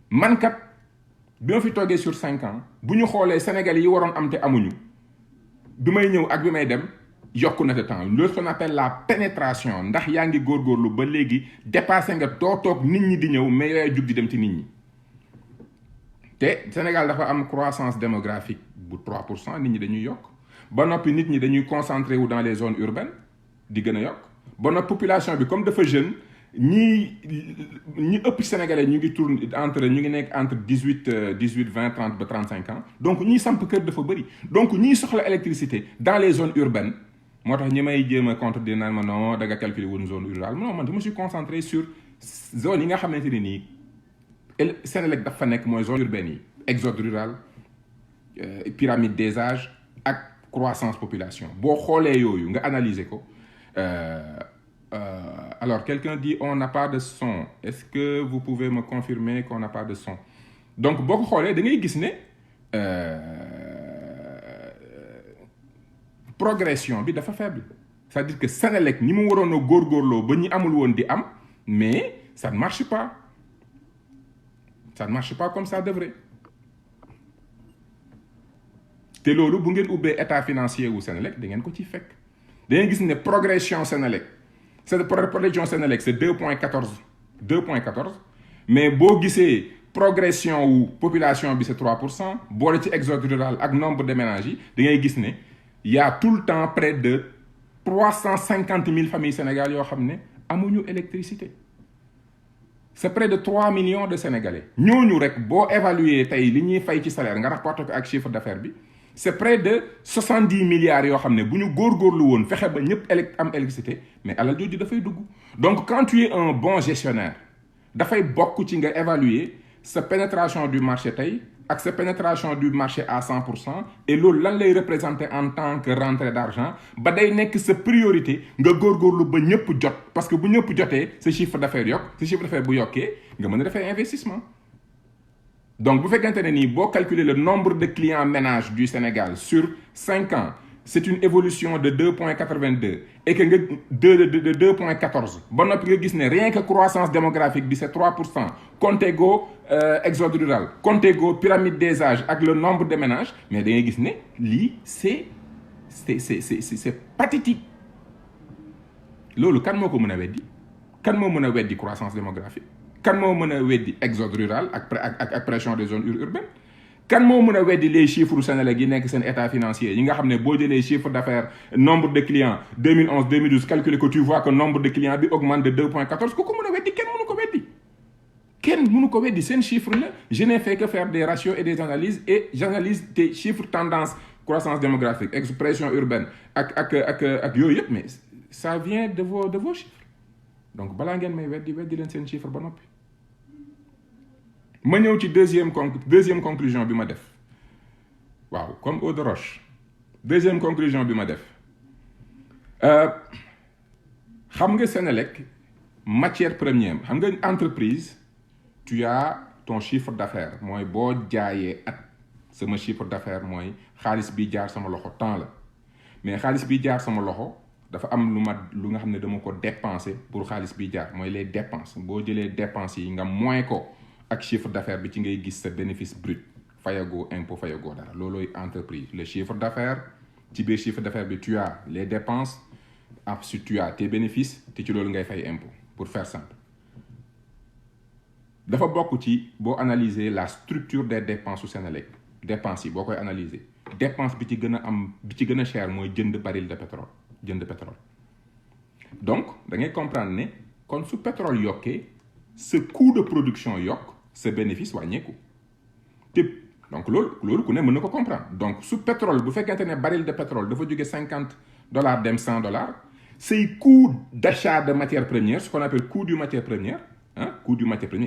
man kat bi ma fi toogee sur 5 ans bu ñu xoolee Sénégalais yi waroon am te amuñu bi may ñëw ak bi may dem yokku na de temps loolu qu'on appelle la pénétration ndax yaa ngi góorgóorlu ba léegi dépassé nga doo toog nit ñi di ñëw mais yaay jug di dem ci nit ñi. te Sénégal dafa am croissance démographique bu 3% nit ñi dañuy yokk ba noppi nit ñi dañuy concentré wu dans les zones urbaines di gën a yokk ba noppi population bi comme dafa jeune ñi ëpp Sénégalais ñu ngi tourne ñu ngi nekk entre 18 20 30 ba 35 ans donc ñiy samp kër dafa bëri donc ñiy soxla électricité dans les zones urbaines moo tax ñi may jéem a contredire naan ma non da nga calculer woon zone rurale non man je me suis concentré sur zone yi nga xamante ne nii Senelec dafa nekk mooy zone urbaine yi exode rural pyramide des âges ak croissance population boo xoolee yooyu nga analyser ko alors quelqu'un dit on n'a pas de son est-ce que vous pouvez me confirmer qu'on n'a pas de son donc boo ko xoolee da ngay gis ne progression bi dafa faible c'est-à-dire que Senelec ni mu waroon a góorgóorloo ba ñi amul woon di am mais ça ne marche pas. Ça ne marche pas comme ça devrait te loolu bu ngeen ubbee état financier wu Senelec da ngeen ko ci fekk da ngeen gis ne progression Senelec progression Senelec c'est 2.14 mais boo gisee progression wu population bi c'est 3% boole ci exode rural ak nombre de ménages yi da ngay gis ne y a tout le temps près de 350 000 familles Sénégal yoo xam ne amuñu électricité. C'est près de 3 millions de Sénégalais ñooñu rek boo évaluer tey li ñuy fay ci salaire nga rapporté ko ak chiffre d'affaires bi c'est près de 70 milliards yoo xam ne bu ñu góorgóorlu woon fexe ba ñëpp am électricité mais alal jooju dafay dugg. donc quand tu es un bon gestionnaire dafay bokk ci nga évaluer sa pénétration du marché tey ak sa pénétration du marché à 100% et loolu lan lay représenter en tant que rentrée d'argent ba day nekk sa priorité nga góorgóorlu ba ñëpp jot parce que bu ñëpp jotee sa chiffre d'affaires yokk sa chiffre d'affaires bu yokkee nga mën a defee investissement. donc bu fekkente ne nii boo calculer le nombre de clients ménages du Sénégal sur 5 ans c'est une évolution de 2,82 et que nga de 2,14 ba noppi nga gis ne rien que croissance démographique bi c'est 3% compté go exode rural compté go pyramide des âges ak le nombre de ménages mais da ngay gis ne lii c'est pathétique. loolu kan moo ko mën a weddi kan moo mën a weddi croissance démographique kan moo mën a weddi exode rural ak pression des zones urbaines kan moo mën a weddi les chiffres Senelec yi nekk seen état financier yi nga xam ne boo jëlee chiffre d'affaires nombre de clients 2011 2012 calculer que tu vois que nombre de clients bi augmente de 2,14 ku ko mën a weddi kenn mënu ko weddi. kenn mënu ko weddi seen chiffre la je n'ai fait que faire des ratios et des analyses et j'analyse des chiffres tendance croissance démographique expression urbaine ak yooyu yëpp mais ça vient de vos chiffres donc balaa ngeen may weddi leen seen chiffre ba noppi. ma ñëw ci deuxième conclusion bi ma def waaw comme eau de roche deuxième conclusion bi ma def xam nga Senelec matière première xam nga entreprise tu as ton chiffre d'affaires mooy boo jaayee at sama chiffre d'affaires mooy xaalis bi jaar sama loxo temps la mais xaalis bi jaar sama loxo dafa am lu nga xam ne dama ko dépenser pour xaalis bi jaar mooy les dépenses boo jëlee dépenses yi nga moins ko ak chiffre d'affaires bi ci ngay gis sa bénéfice brut fayagoo impôt fayagoo dara loolooy entreprise le chiffre d'affaires ci biir chiffre d'affaires bi tu as les dépenses ensuite tu as tes bénéfices te ci loolu ngay fay impôt pour faire simple. dafa bokk ci boo analyser la structure des dépenses su Senelec dépenses yi boo koy analyser dépense bi ci gën a cher mooy jënd baril de pétrole donc da ngay comprendre ne kon su pétrole yokkee ce coût de production yokk sa bénéfice wàññeeku te donc loolu ku ne mën na ko comprendre donc su pétrole bu fekkente ne baril de pétrole dafa jóge $50 dem $100 say coût d'achat de matière première ce qu'on appelle coût du matière première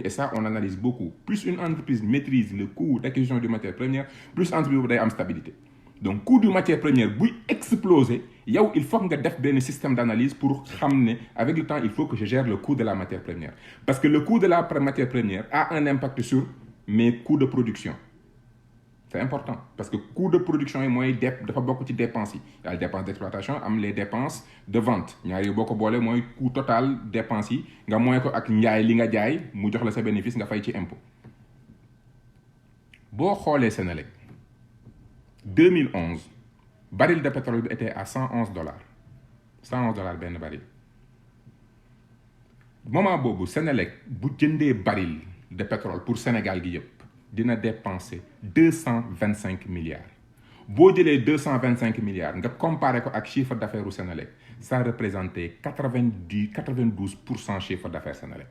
et ça on analyse beaucoup plus une entreprise maîtrise le coût d'acquisition du matière première plus entreprise bu day am stabilité donc coût du matière première buy exploser yow il faut nga def benn système d'analyse pour xam ne avec le temps il faut que je gère le coût de la matière première parce que le coût de la matière première a un impact sur mes coûts de production c'est important parce que coût de production yi mooy dafa bokk ci dépenses yi y a les dépenses d'exploitation am les dépenses de vente ñaar yi boo ko boole mooy coût total dépenses yi nga mooy ko ak njaay li nga jaay mu jox la sa bénéfice nga fay ci impôt boo xoolee Senelec 2011 baril de pétrole bi était à $111 benn baril moment boobu Senelec bu jëndee baril de pétrole pour Sénégal gi yëpp dina dépenser 225 milliards boo jëlee 225 milliards nga comparé ko ak chiffre d'affaires u Senelec ça représentait 92% chiffre d'affaires Senelec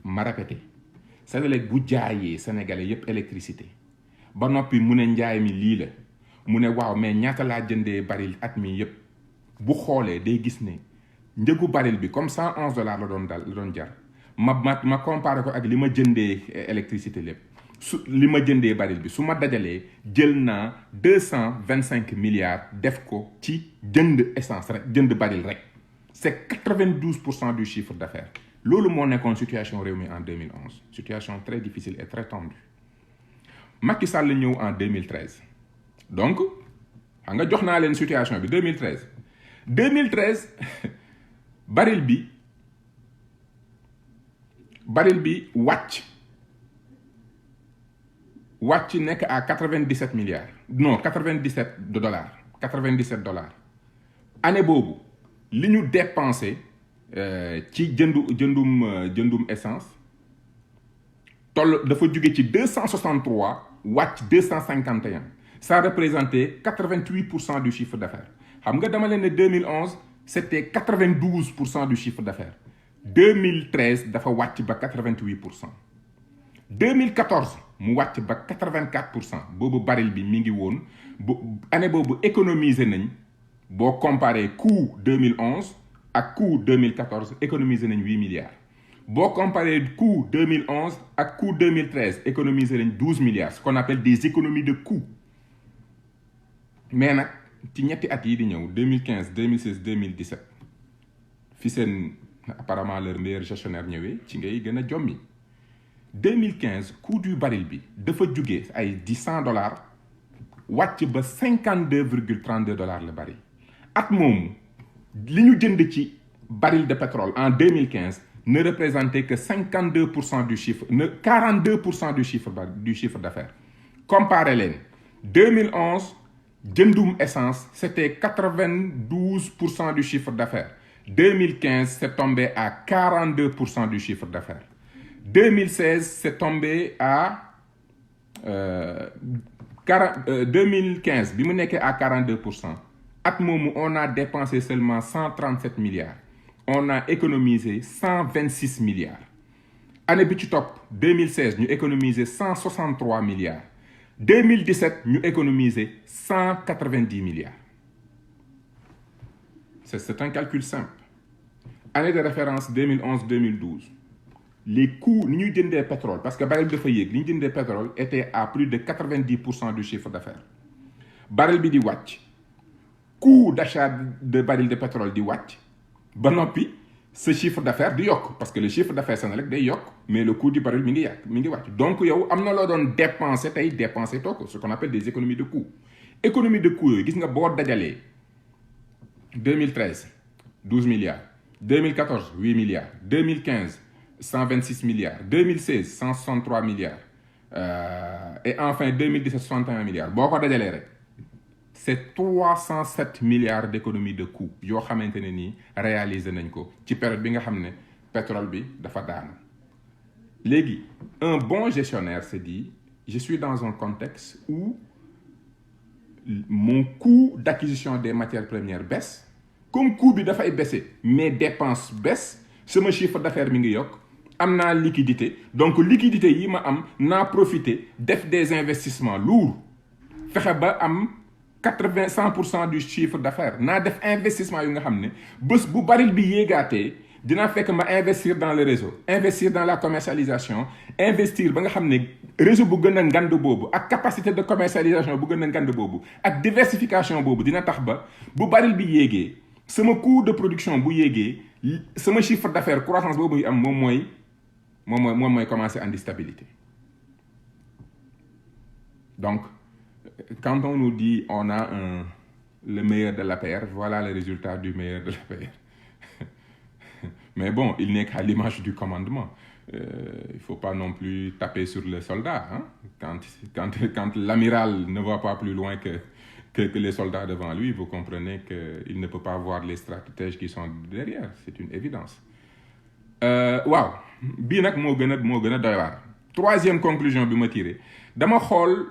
ma répété Senelec bu jaayee Sénégalais yëpp électricité ba noppi mu ne njaay mi lii la mu ne waaw mais ñaata laa jëndee baril at mi yëpp bu xoolee day gis ne njëgu baril bi comme $111 la doon jar ma comparé ko ak li ma jëndee électricité lépp li ma jëndee baril bi su ma dajalee jël naa 225 milliards def ko ci jënd essence rek jënd baril rek c'est 92% du chiffre d'affaires loolu moo nekkoon situation réew mi en 2011 situation très difficile et très tendue Macky Sall ñëw en 2013 donc xam nga jox naa leen situation bi 2013 baril bi wàcc nekk à 97 milliards non $97 année boobu li ñu dépensé ci jëndum essence dafa jóge ci 263 wàcc 251 ça représentait 88% du chiffre d'affaires xam nga dama leen ne 2011 c'était 92% du chiffre d'affaires 2013 dafa wàcc ba 88% 2014 mu wàcc ba 84%. boobu baril bi mi ngi woon année boobu économiser nañ boo comparé coût 2011 ak coût 2014 économiser nañ 8 milliards. boo comparé coût 2011 ak coût 2013 économiser nañ 12 milliards, ce qu'on appelle des économies de coût. mais nag ci ñetti at yi di ñëw 2015 2016 2017 fi seen apparemment leur meilleur gestionnaire ñëwee ci ngay gën a jommi. 2015 coût du baril bi dafa jugee ay $100 wàcc ba $52,32 le baril. at moomu li ñu jënd ci baril de pétrole en 2015 ne représentait que 52% du chiffre, 42% du chiffre d'affaires. Comparez leen 2011 jëndum essence c'était 92% du chiffre d'affaires. 2015 c'est tombé à 42% du chiffre d'affaires. 2016 c'est tombé à 2015 bi mu nekkee à 42%. at moomu on a dépensé seulement 137 milliards. On a économisé 126 milliards. Année bi ci topp 2016 ñu économisé 163 milliards. 2017 ñu économisé 190 milliards. C'est un calcul simple. Année de référence 2011-2012. Les coûts ni ñuy jëndee pétrole parce que baril bi dafa yéeg li ñu jëndee pétrole était à plus de 90% du chiffre d'affaires. baril bi di wàcc coût d'achat de baril de pétrole di wàcc. ba noppi ce chiffre d'affaires di yokk parce que le chiffre d'affaires Senelec day yokk mais le coût du baril mi ngi wàcc donc yow am na loo doon dépenser tey dépenser too ko ce qu'on appelle des économies de coût. économie de coût yooyu gis nga boo dajalee 2013 12 milliards 2014 8 milliards 2015 126 milliards 2016 163 milliards et enfin 2017 61 milliards boo ko dajalee rek. C'est 307 milliards d'économies de coûts yoo xamante ne nii réaliser nañ ko ci période bi nga xam ne pétrole bi dafa daanu. léegi un bon gestionnaire se dit je suis dans un contexte où mon coût d'acquisition des matières premières baisse comme coût bi dafay baisser mes dépenses baissent sama chiffre d'affaires mi ngi yokk am naa liquidité donc liquidité yi ma am naa profiter def des investissements lourds fexe ba am 100% du chiffre d'affaires naa def investissement yu nga xam ne bés bu baril bi yéegaatee dinaa fekk ma investir dans le réseau investir dans la commercialisation investir ba nga xam ne réseau bu gën a ngand boobu ak capacité de commercialisation bu gën a ngand boobu ak diversification boobu dina tax ba bu baril bi yéegee sama coût de production bu yéegee sama chiffre d'affaires croissance boobu am moom mooy commencer andi stabilité. Donc quand on nous dit on a le meilleur de l'APR, voilà le résultat du meilleur de l'APR. Mais bon, il n'est qu'à l'image du commandement. Il ne faut pas non plus taper sur les soldats. Hein? Quand l'amiral ne voit pas plus loin que les soldats devant lui, vous comprenez qu'il ne peut pas voir les stratèges qui sont derrière. C'est une évidence. Waaw bii nag moo gën a doy waar. Troisième conclusion bi ma tiré dama xool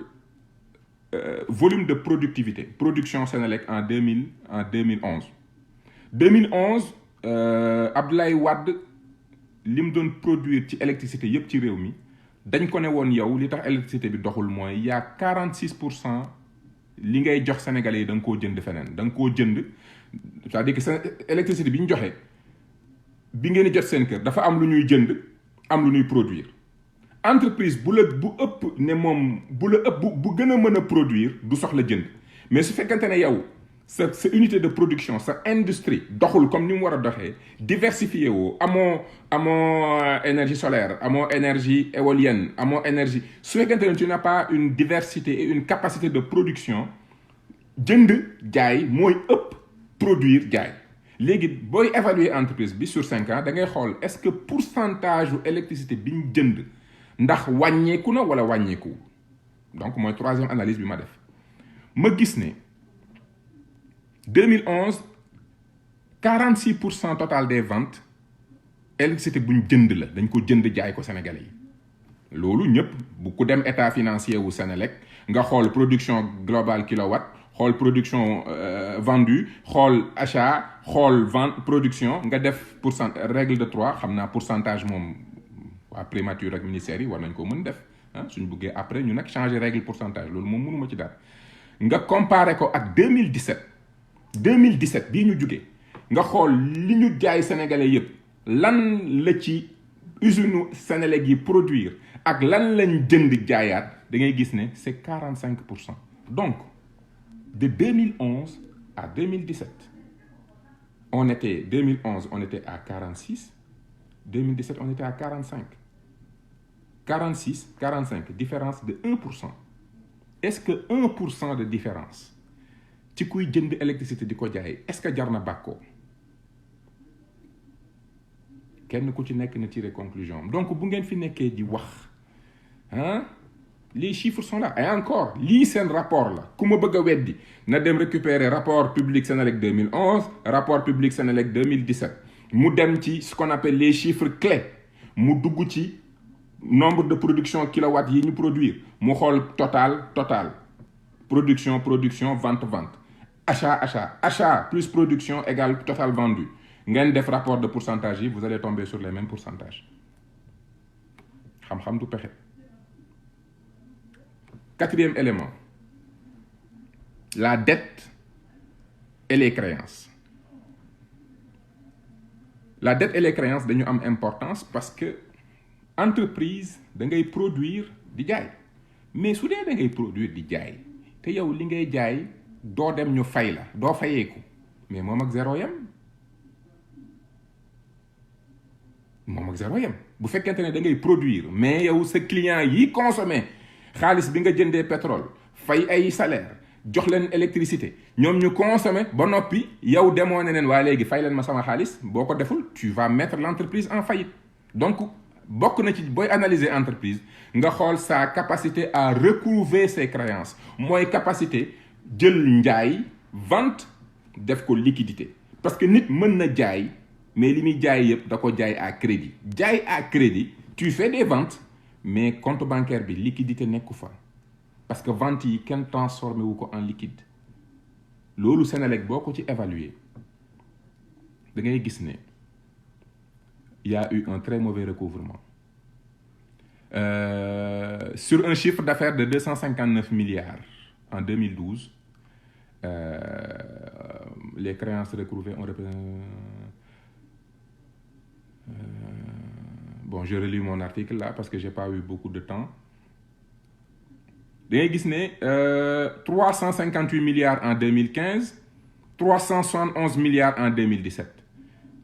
volume de production Senelec en 2011. 2011 Abdoulaye Wade li mu doon produire ci électricité yépp ci réew mi dañ ko ne woon yow li tax électricité bi doxul mooy y a 46% li ngay jox Sénégalais yi da nga koo jënd feneen da nga koo jënd c'est-à-dire que électricité bi ñu joxe bi ngeen di jot seen kër dafa am lu ñuy jënd am lu ñuy produire. entreprise bu ëpp ne moom bu gën a mën a produire du soxla jënd mais su fekkante ne yow sa unité de production sa industrie doxul comme ni mu war a doxee diversifié woo amoo énergie solaire amoo énergie éolienne amoo énergie su fekkante ne tu n'as pas une diversité et une capacité de production jënd jaay mooy ëpp produire jaay. léegi booy évaluer entreprise bi sur 5 ans da ngay xool est-ce que pourcentage u électricité bi ñu jënd ndax wàññeeku na wala wàññeeku. Donc mooy troisième analyse bi ma def ma gis ne 2011 46% total des ventes électricité bu ñu jënd la dañ ko jënd jaay ko Sénégalais yi loolu ñëpp bu ku dem état financier wu Senelec nga xool production globale kilowatt xool production vendue xool achat xool vente production nga def règle de 3 xam naa pourcentage moom waa primature ak ministère yi war nañ ko mën def ah suñ buggee après ñu nag changer règle pourcentage loolu moom mënuma ci dara nga comparer ko ak 2017 bii ñu jugee nga xool li ñu jaay sénégalais yëpp lan la ci usine Senelec yi produire ak lan lañ jënd jaayaat da ngay gis ne c'est 45%. Donc de 2011 à 2017 on était à 46, 2017 on était à 45. 46, 45, différence de 1%. Est-ce que 1% de différence ci kuy jënd électricité di ko jaay est-ce que jar na bàkkoo kenn ku ci nekk na tirer conclusion donc bu ngeen fi nekkee di wax les chiffres sont là et encore lii seen rapport la ku ma bëgg a weddi na dem récupérer rapport public Senelec 2011 rapport public Senelec 2017 mu dem ci ce qu'on appelle les chiffres clés mu dugg ci nombre de production kilowatts yi ñu produire mu xool total production vente achat plus production égale total vendu ngeen def rapport de pourcentage yi vous allez tomber sur les mêmes pourcentages xam-xam du pexe. Quatrième élément, la dette et les créances. La dette et les créances dañu am importance parce que entreprise da ngay produire di jaay mais su dee da ngay produire di jaay te yow li ngay jaay doo dem ñu fay la doo fayeeku mais moom ak zéro yam bu fekkente ne da ngay produire mais yow sa client yi consommer xaalis bi nga jëndee pétrole fay ay salaire jox leen électricité ñoom ñu consommer ba noppi yow demoo ne leen waa léegi fay leen ma sama xaalis boo ko deful tu vas mettre l'entreprise en faillite. Donc bokk na ci booy analyser entreprise nga xool sa capacité à recouvrer ses créances mooy capacité jël njaay vente def ko liquidité parce que nit mën na jaay mais li muy jaay yëpp da ko jaay à crédit tu fais des ventes mais compte bancaire bi liquidité nekku fa parce que vente yi kenn transformé wu ko en liquide loolu Senelec boo ko ci évaluer da ngay gis ne il y a eu un très mauvais recouvrement sur un chiffre d'affaires de 259 milliards en 2012 les créances recouvrées ont représenté bon je relis mon article là parce que j'ai pas eu beaucoup de temps da ngay gis ne 358 milliards en 2015 371 milliards en 2017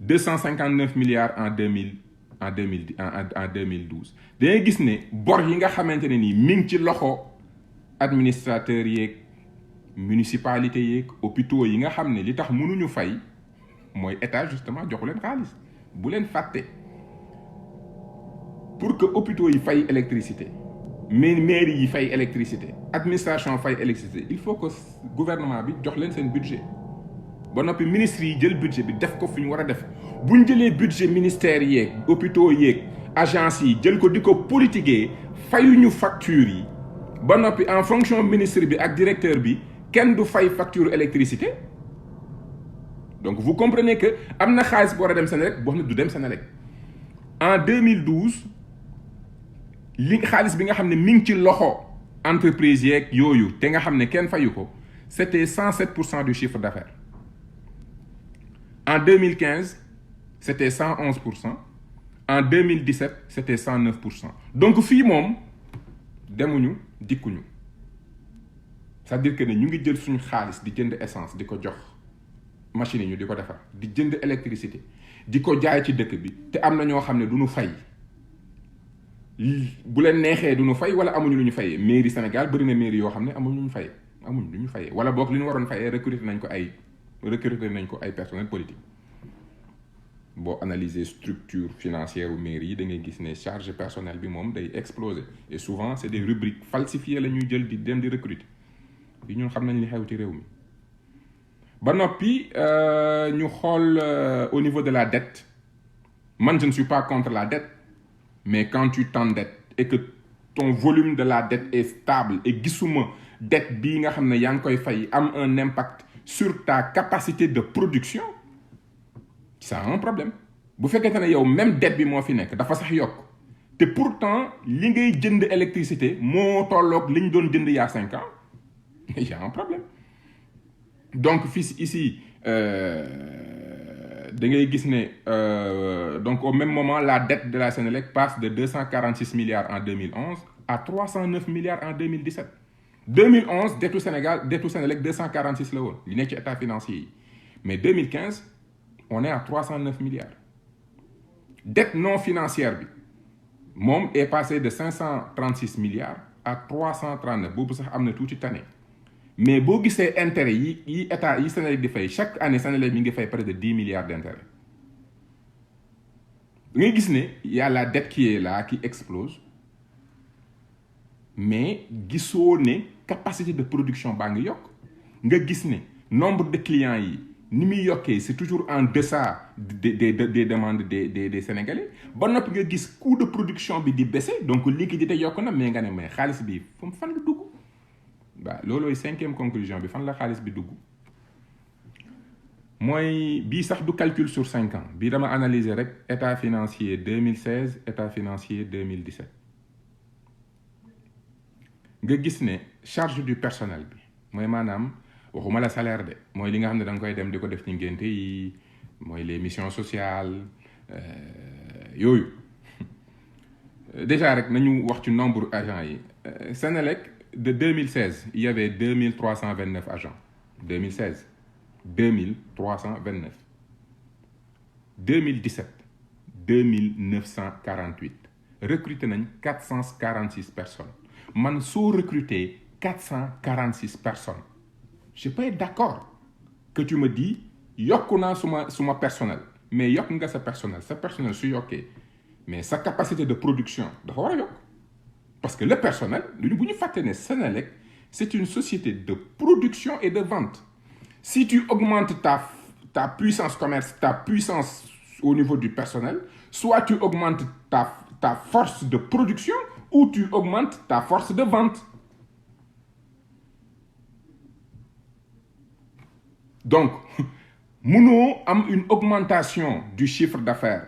259 milliards en 2012 da ngay gis ne bor yi nga xamante ne nii mi ngi ci loxo administrateurs yeeg municipalités yeeg hôpitaux yi nga xam ne li tax mënuñu fay mooy état justement joxu leen xaalis bu leen fàtte pour que hôpitaux yi fay électricité mairie yi fay électricité administration fay électricité il faut que gouvernement bi jox leen seen budget ba noppi ministres yi jël budget bi def ko fu ñu war a def bu ñu jëlee budget ministère yeeg hôpitaux yeeg agence yi jël ko di ko politiquer fayuñu facture yi ba noppi en fonction ministre bi ak directeur bi kenn du fay facture électricité donc vous comprenez que am na xaalis bu war a dem Senelec boo xam ne du dem Senelec en 2012 li xaalis bi nga xam ne mi ngi ci loxo entreprise yeeg yooyu te nga xam ne kenn fayu ko c'était 107% du chiffre d'affaires en 2015 c'était 111%. En 2017 c'était 109%. Donc fii moom demuñu dikkuñu c'est-à-dire que ne ñu ngi jël suñu xaalis di jënd essence di ko jox machine yi ñu di ko defar di jënd électricité di ko jaay ci dëkk bi te am na ñoo xam ne du ñu fay bu leen neexee du ñu fay wala amuñu lu ñu fayee mairie Sénégal bëri na mairie yoo xam ne amuñu lu ñu fayee amuñu lu ñu fayee wala boog li ñu waroon fayee recruter nañ ko ay personnel politique. boo analyser structure financière u mairie yi da ngay gis ne charge personnelle bi moom day exploser et souvent c'est des rubriques falsifiées la ñuy jël di dem di recruter bi ñun xam nañ li xew ci réew mi ba noppi ñu xool au niveau de la dette man je ne suis pas contre la dette mais quand tu t'endettes et que ton volume de la dette est stable et gisuma dette bii nga xam ne yaa ngi koy fay am un impact sur ta capacité de production ça a un problème bu fekkente ne yow même dette bi moo fi nekk dafa sax yokk te pourtant li ngay jënd électricité moo tolloog li ñu doon jënd il y a 5 ans il y a un problème. Donc ici da ngay gis ne donc au même moment la dette de la Sénélec passe de 246 milliards en 2011 à 309 milliards en 2017. 2011 dettu Sénélec 246 la woon li nekk ci état financier yi mais 2015 on est à 309 milliards. Dette non financière bi moom est passé de 536 milliards à 339 boobu sax am na tuuti tane. Mais boo gisee intérêt yi état yi Sénélec di fay chaque année Sénélec mi ngi fay près de 10 milliards d'intérêt. ngay gis ne y a la dette qui est là qui explose mais gisoo ne capacité de production baa ngi yokk nga gis ne nombre de clients yi ni muy yokkee c'est toujours en deçà des demandes des Sénégalais ba noppi nga gis coût de production bi di baisser donc liquidité yokk na mais nga ne mais xaalis bi fan la dugg. waaw loolooy 5e conclusion bi fan la xaalis bi dugg mooy bii sax du calcul sur 5 ans bii dama analyser rek état financier 2016 état financier 2017 nga gis ne charge du personnel bi mooy maanaam waxuma la salaire de mooy li nga xam ne da nga koy dem di ko def ci ngénte yi mooy les missions sociales yooyu déjà rek nañu wax ci nombre agents yi Sénélec de 2016 il y avait 2329 agents 2016 2329 2017 2948 recruté nañ 446 personnes man soo recruté 446 personnes je peux être d'accord que tu me dis yokku naa suma personnel mais yokk nga sa personnel su yokkee mais sa capacité de production dafa war a yokk parce que le personnel bu ñu fàtte ne Sénélec c'est une société de production et de vente si tu augmentes ta puissance commerce ta puissance au niveau du personnel soit tu augmentes ta force de production ou tu augmentes ta force de vente. Donc mënoo am une augmentation du chiffre d'affaires.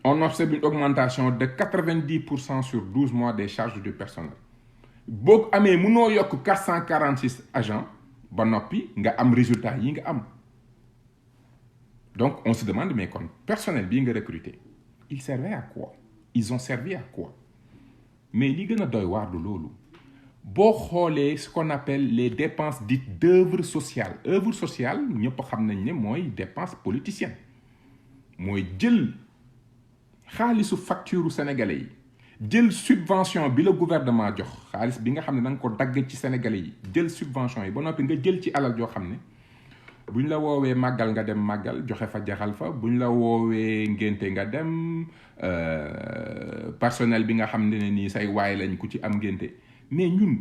On observe une augmentation de 90% sur 12 mois des charges du personnel. boo amee mënoo yokk 446 agents ba noppi nga am résultat yi nga am. Donc on se demande mais kon personnel bii nga recruter ils servaient à quoi? Ils ont servi à quoi? Mais li gën a doy waar du loolu boo xoolee ce qu'on appelle les dépenses dites d'œuvre sociale œuvre sociale ñëpp xam nañ ne mooy dépense politicienne mooy jël xaalisu facture sénégalais yi jël subvention bi la gouvernement jox xaalis bi nga xam ne da nga ko dagg ci sénégalais yi jël subvention yi ba noppi nga jël ci alal joo xam ne buñ la woowee màggal nga dem màggal joxe fa jaxal fa buñ la woowee ngénte nga dem personnel bi nga xam ne nii say waay lañ ku ci am ngénte mais ñun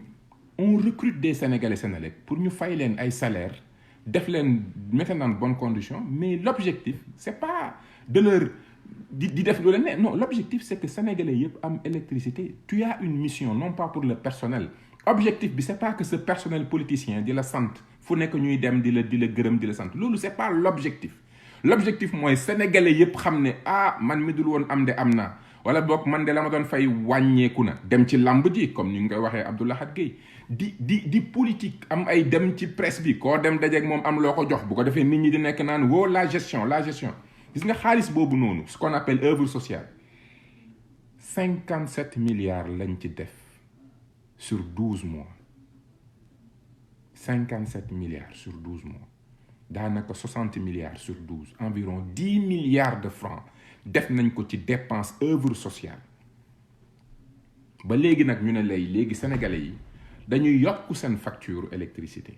on recrute des sénégalais Sénélec pour ñu fay leen ay salaire def leen mettre dans de bonnes conditions mais l'objectif c'est pas de leur di def lu leen ne non l'objectif c'est que sénégalais yëpp am électricité tu as une mission non pas pour le personnel objectif bi c'est pas que ce personnel politicien di la sant fu nekk ñuy dem di la gërëm di la sant loolu c'est pas l'objectif mooy sénégalais yëpp xam ne man mi dul woon am de am naa wala boog man de la ma doon fay wàññeeku na dem ci lamb ji comme ni nga koy waxee Abdou Lahad Gueye di politique am ay dem ci presse bi koo dem dajeeg moom am loo ko jox bu ko defee nit ñi di nekk naan woo la gestion gis nga xaalis boobu noonu ce qu'on appelle œuvre sociale 57 milliards lañ ci def sur 12 mois 57 milliards sur 12 mois daanaka 60 milliards sur 12 environ 10 milliards de francs def nañ ko ci dépense œuvre sociale ba léegi nag ñu ne léegi sénégalais yi dañuy yokk seen facture électricité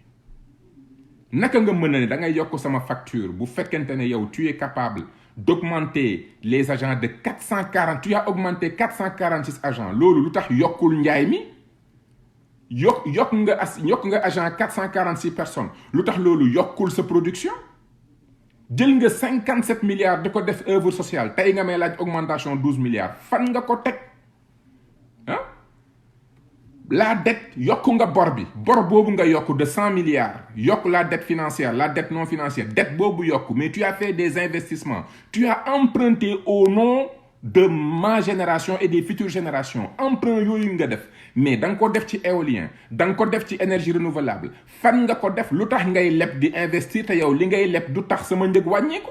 naka nga mën a ne da ngay yokk sama facture bu fekkente ne yow tu es capable d'augmenter les agents de 440 tu as augmenté 446 agents loolu lu tax yokkul njaay mi yokk nga agent 446 personnes lu tax loolu yokkul sa production jël nga 57 milliards di ko def œuvre sociale tey nga may laaj augmentation 12 milliards fan nga ko teg la dette yokk nga bor boobu nga yokk de 100 milliards yokk la dette financière la dette non financière dette boobu yokk mais tu as fait des investissements tu as emprunté au nom de ma génération et des futures générations emprunt yooyu nga def mais da nga ko def ci éolien da nga ko def ci énergie renouvelable fan nga ko def lu tax ngay leb di investir te yow li ngay leb du tax sama njëg wàññeeku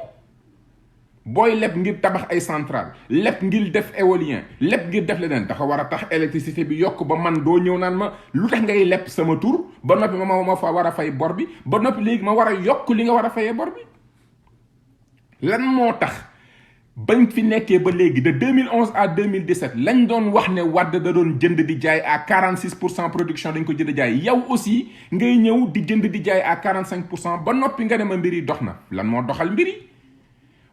booy leb ngir tabax ay centrale leb ngir def éolien leb ngir def leneen dafa war a tax électricité bi yokk ba man doo ñëw naan ma lu tax ngay leb sama tur ba noppi ma fa war a fay bor bi ba noppi léegi ma war a yokk li nga war a fayee bor bi lan moo tax bañ fi nekkee ba léegi de 2011 à 2017 lañ doon wax ne Wade da doon jënd di jaay à 46% production dañ ko jënd jaay yow aussi ngay ñëw di jënd di jaay à 45% ba noppi nga ne ma mbir yi dox na lan moo doxal mbir yi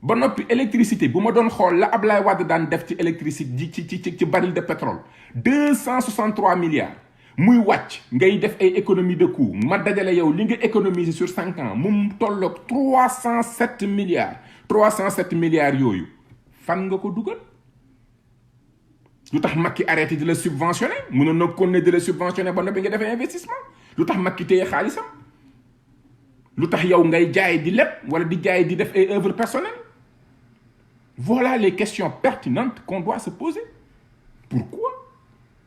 ba noppi électricité bu ma doon xool la Ablaye Wade daan def ci électricité ci baril de pétrole 263 milliards muy wàcc ngay def ay économie de coût ma dajale yow li nga économiser sur 5 ans mu tolloog 307 milliards yooyu fan nga ko dugal lu tax Macky arrêté di la subventionné mënoon na continuer di la subventionné ba noppi nga defee investissement lu tax Macky téye xaalisam lu tax yow ngay jaay di leb wala di jaay di def ay œuvres personnelles voilà les questions pertinentes qu'on doit se poser. Pourquoi?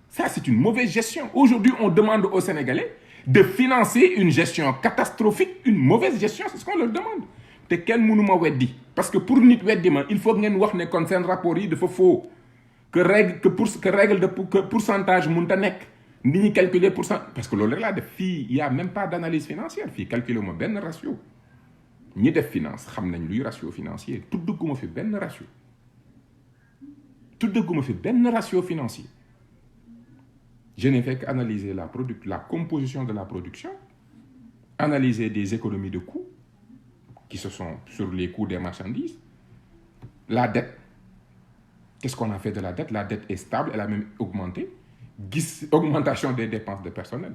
Ça, c'est une mauvaise gestion. Aujourd'hui, on demande aux Sénégalais de financer une gestion catastrophique, une mauvaise gestion, c'est ce qu'on leur demande. te kenn mënu ma weddi parce que pour nit weddi ma il faut ngeen wax ne kon seen rapport yi dafa faux que règle de pourcentage mënut a nekk ni ñuy calculer parce que loolu rek laa def fii y a même pas d'analyse financière fii calculer ma benn ratio ñi def finance xam nañ luy ratio financier tuddaguma fi benn ratio financier je n'ai fait qu'analyser la composition de la production, analyser des économies de coûts qui se sont sur les coûts des marchandises, la dette. Qu'est-ce qu'on a fait de la dette? La dette est stable, elle a même augmenté. Augmentation des dépenses de personnel.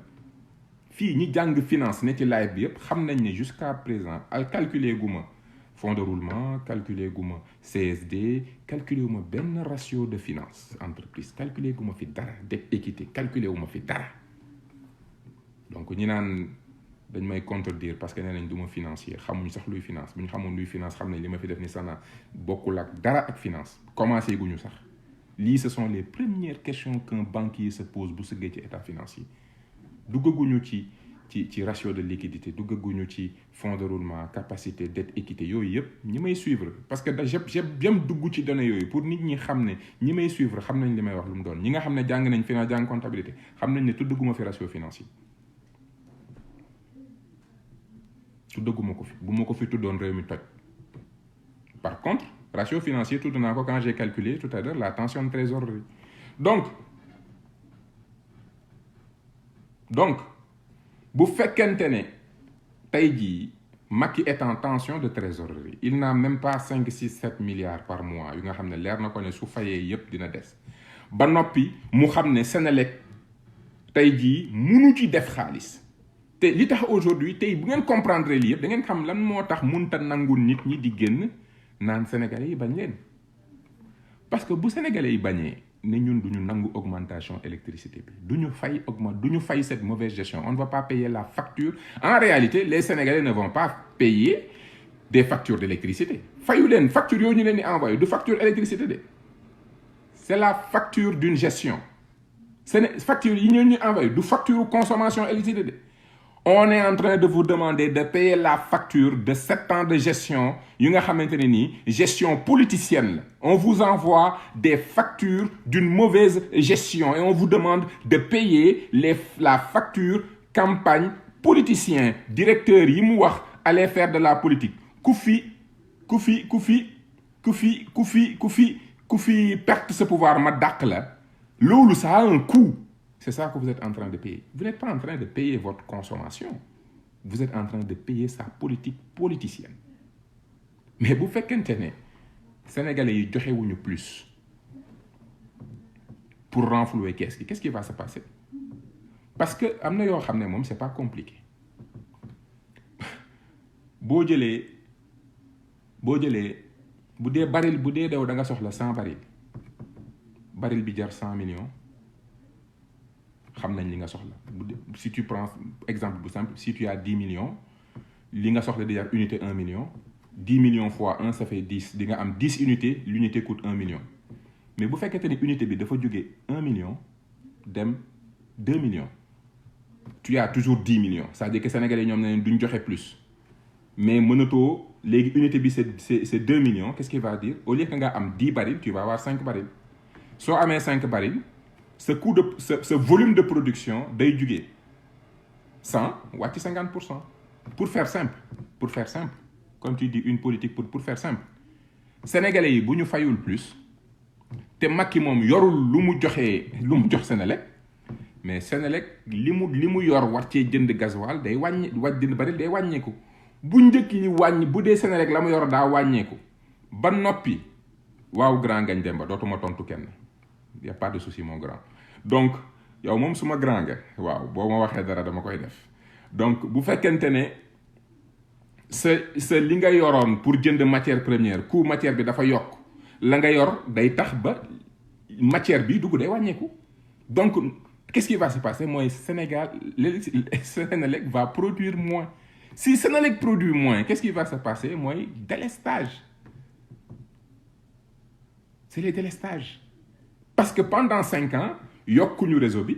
Fii ñi jàng finance ne ci live bi yëpp xam nañ ne jusqu'à présent al calculer guma fonds de roulement, calculer guma CSD, calculer guma benn ratio de finance entreprise, calculer guma fi dara dette équité, calculer guma fi dara. Donc ñi naan dañ may contredire parce que nee nañ du ma financier xamuñ sax luy finance bu ñu xamoon luy finance xam nañ li ma fi def ni sana bokkul ak dara ak finance commencé guñu sax lii ce sont les premières questions qu'un banquier se pose bu sëggee ci état financier duggaguñu ci ratio de liquidité duggaguñu ci fonds de roulement capacité dette équité yooyu yëpp ñi may suivre parce que j'aime dugg ci données yooyu pour nit ñi xam ne ñi may suivre xam nañ li may wax lu mu doon ñi nga xam ne jàng nañ finance jàng comptabilité xam nañ ne tuddaguma fi ratio financier tuddaguma ko fi bu ma ko fi tuddoon réew mi toj par contre ratio financier tudd naa ko quand j'ai calculé tout à l'heure la tension de trésorerie donc bu fekkente ne tey jii Macky est en tension de trésorerie il n'a même pas 5, 6, 7 milliards par mois yu nga xam ne leer na ko ne su fayee yépp dina des ba noppi mu xam ne Senelec tey jii munu ci def xaalis te li tax aujourd'hui tey bu ngeen comprendre lii yëpp da ngeen xam lan moo tax munta nangul nit ñi di génn naan sénégalais yi bañ leen parce que bu sénégalais yi bañee ne ñun duñu nangu augmentation électricité bi duñu fay cette mauvaise gestion on ne va pas payer la facture en réalité les sénégalais ne vont pas payer des factures d'électricité fayu leen facture yooyu ñu leen di envoyé du facture électricité de c'est la facture d'une gestion facture yi ñu envoyé du facture consommation électricité de on est en train de vous demander de payer la facture de 7 ans de gestion yu nga xamante ne nii gestion politicienne la on vous envoie des factures d'une mauvaise gestion et on vous demande de payer la facture campagne politicien directeur yi mu wax aller faire de la politique ku fi perte ce pouvoir ma dàq la loolu ça a un coût. C'est ça que vous êtes en train de payer. Vous n'êtes pas en train de payer votre consommation. Vous êtes en train de payer sa politique politicienne. Mais bu fekkente ne Sénégalais yi joxewuñu plus pour renflouer qu'est-ce qui va se passer? Parce que am na yoo xam ne moom c'est pas compliqué. boo jëlee bu dee daw da nga soxla 100 baril bi jar 100 millions. xam nañ li nga soxla si tu prends exemple bu simple si tu as 10 millions li nga soxla di jar unité 1 million 10 millions fois 1 ça fait 10 di nga am 10 unités l'unité coûte 1 million mais bu fekkente ni unité bi dafa jóge 1 million dem 2 millions tu as toujours 10 millions c'est-à-dire que sénégalais ñoom ne duñ joxe plus mais mënatoo léegi unité bi c'est 2 millions qu'est-ce qu'il va dire au lieu que nga am 10 barils tu vas avoir 5 barils soo amee 5 barils ce coût de ce volume de production day jóge 100 wàcc 50%. Pour faire simple comme tu dis une politique pour faire simple sénégalais yi bu ñu fayul plus te Macky moom yorul lu mu jox Sénélec mais Sénélec li mu yor war cee jënd gasoil day jënd baril day wàññeeku bu njëkk yi bu dee Sénélec la mu yor daa wàññeeku ba noppi waaw grand Ngagne Demba dootuma tontu kenn y a pas de souci mon grand donc yow moom suma grand nga waaw boo ma waxee dara dama koy def donc bu fekkente ne sa li nga yoroon pour jënd matière première coût matière bi dafa yokk la nga yor day tax ba matière bi dugg day wàññeeku donc qu'est-ce qui va se passer mooy Sénélec va produire moins si Sénélec produit moins qu'est-ce qui va se passer mooy délestage c'est les délestages parce que pendant 5 ans yokkuñu réseau bi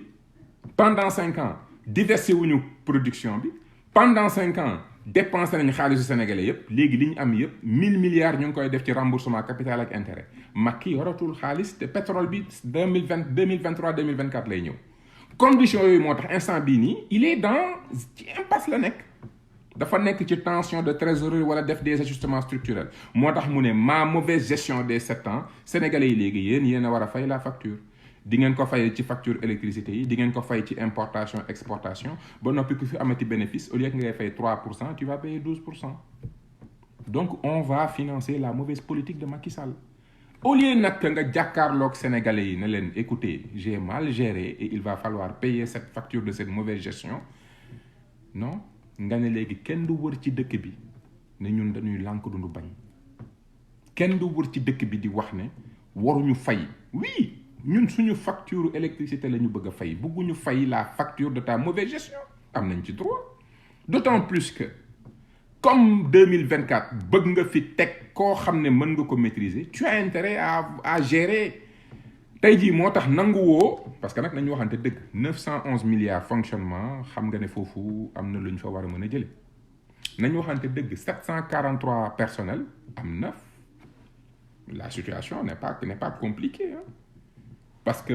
pendant 5 ans diversifié wuñu production bi pendant 5 ans dépensé nañu xaalisu sénégalais yëpp léegi li ñu am yëpp 1000 milliards ñu ngi koy def ci remboursement capital ak intérêt Macky yoratul xaalis te pétrole bi 2023 2024 lay ñëw condition yooyu moo tax instant bii nii il est dans ci impasse la nekk dafa nekk ci tension de trésorerie wala def des ajustements structurels moo tax mu ne ma mauvaise gestion des 7 ans sénégalais yi léegi yéen a war a fay la facture di ngeen ko fay ci facture électricité yi di ngeen ko fay ci importation exportation ba noppi ku fi amati bénéfice au lieu que ngay fay 3% tu vas payer 12%. Donc on va financer la mauvaise politique de Macky Sall au lieu nag nga jàkkaarloog sénégalais yi ne leen écoutez j'ai mal géré et il va falloir payer cette facture de cette mauvaise gestion non nga ne léegi kenn du wër ci dëkk bi ne ñun dañuy lànk dundu bañ kenn du wër ci dëkk bi di wax ne waruñu fay oui. ñun suñu facture électricité la ñu bëgg a fay bëgguñu fay la facture de ta mauvaise gestion am nañ ci droit d'autant plus que comme 2024 bëgg nga fi teg koo xam ne mën nga ko maîtriser tu as intérêt à gérer tey jii moo tax nanguwoo parce que nag nañu waxante dëgg 911 milliards fonctionnement xam nga ne foofu am na lu ñu fa war a mën a jële nañu waxante dëgg 743 personnels am na la situation n'est pas compliquée hein? Parce que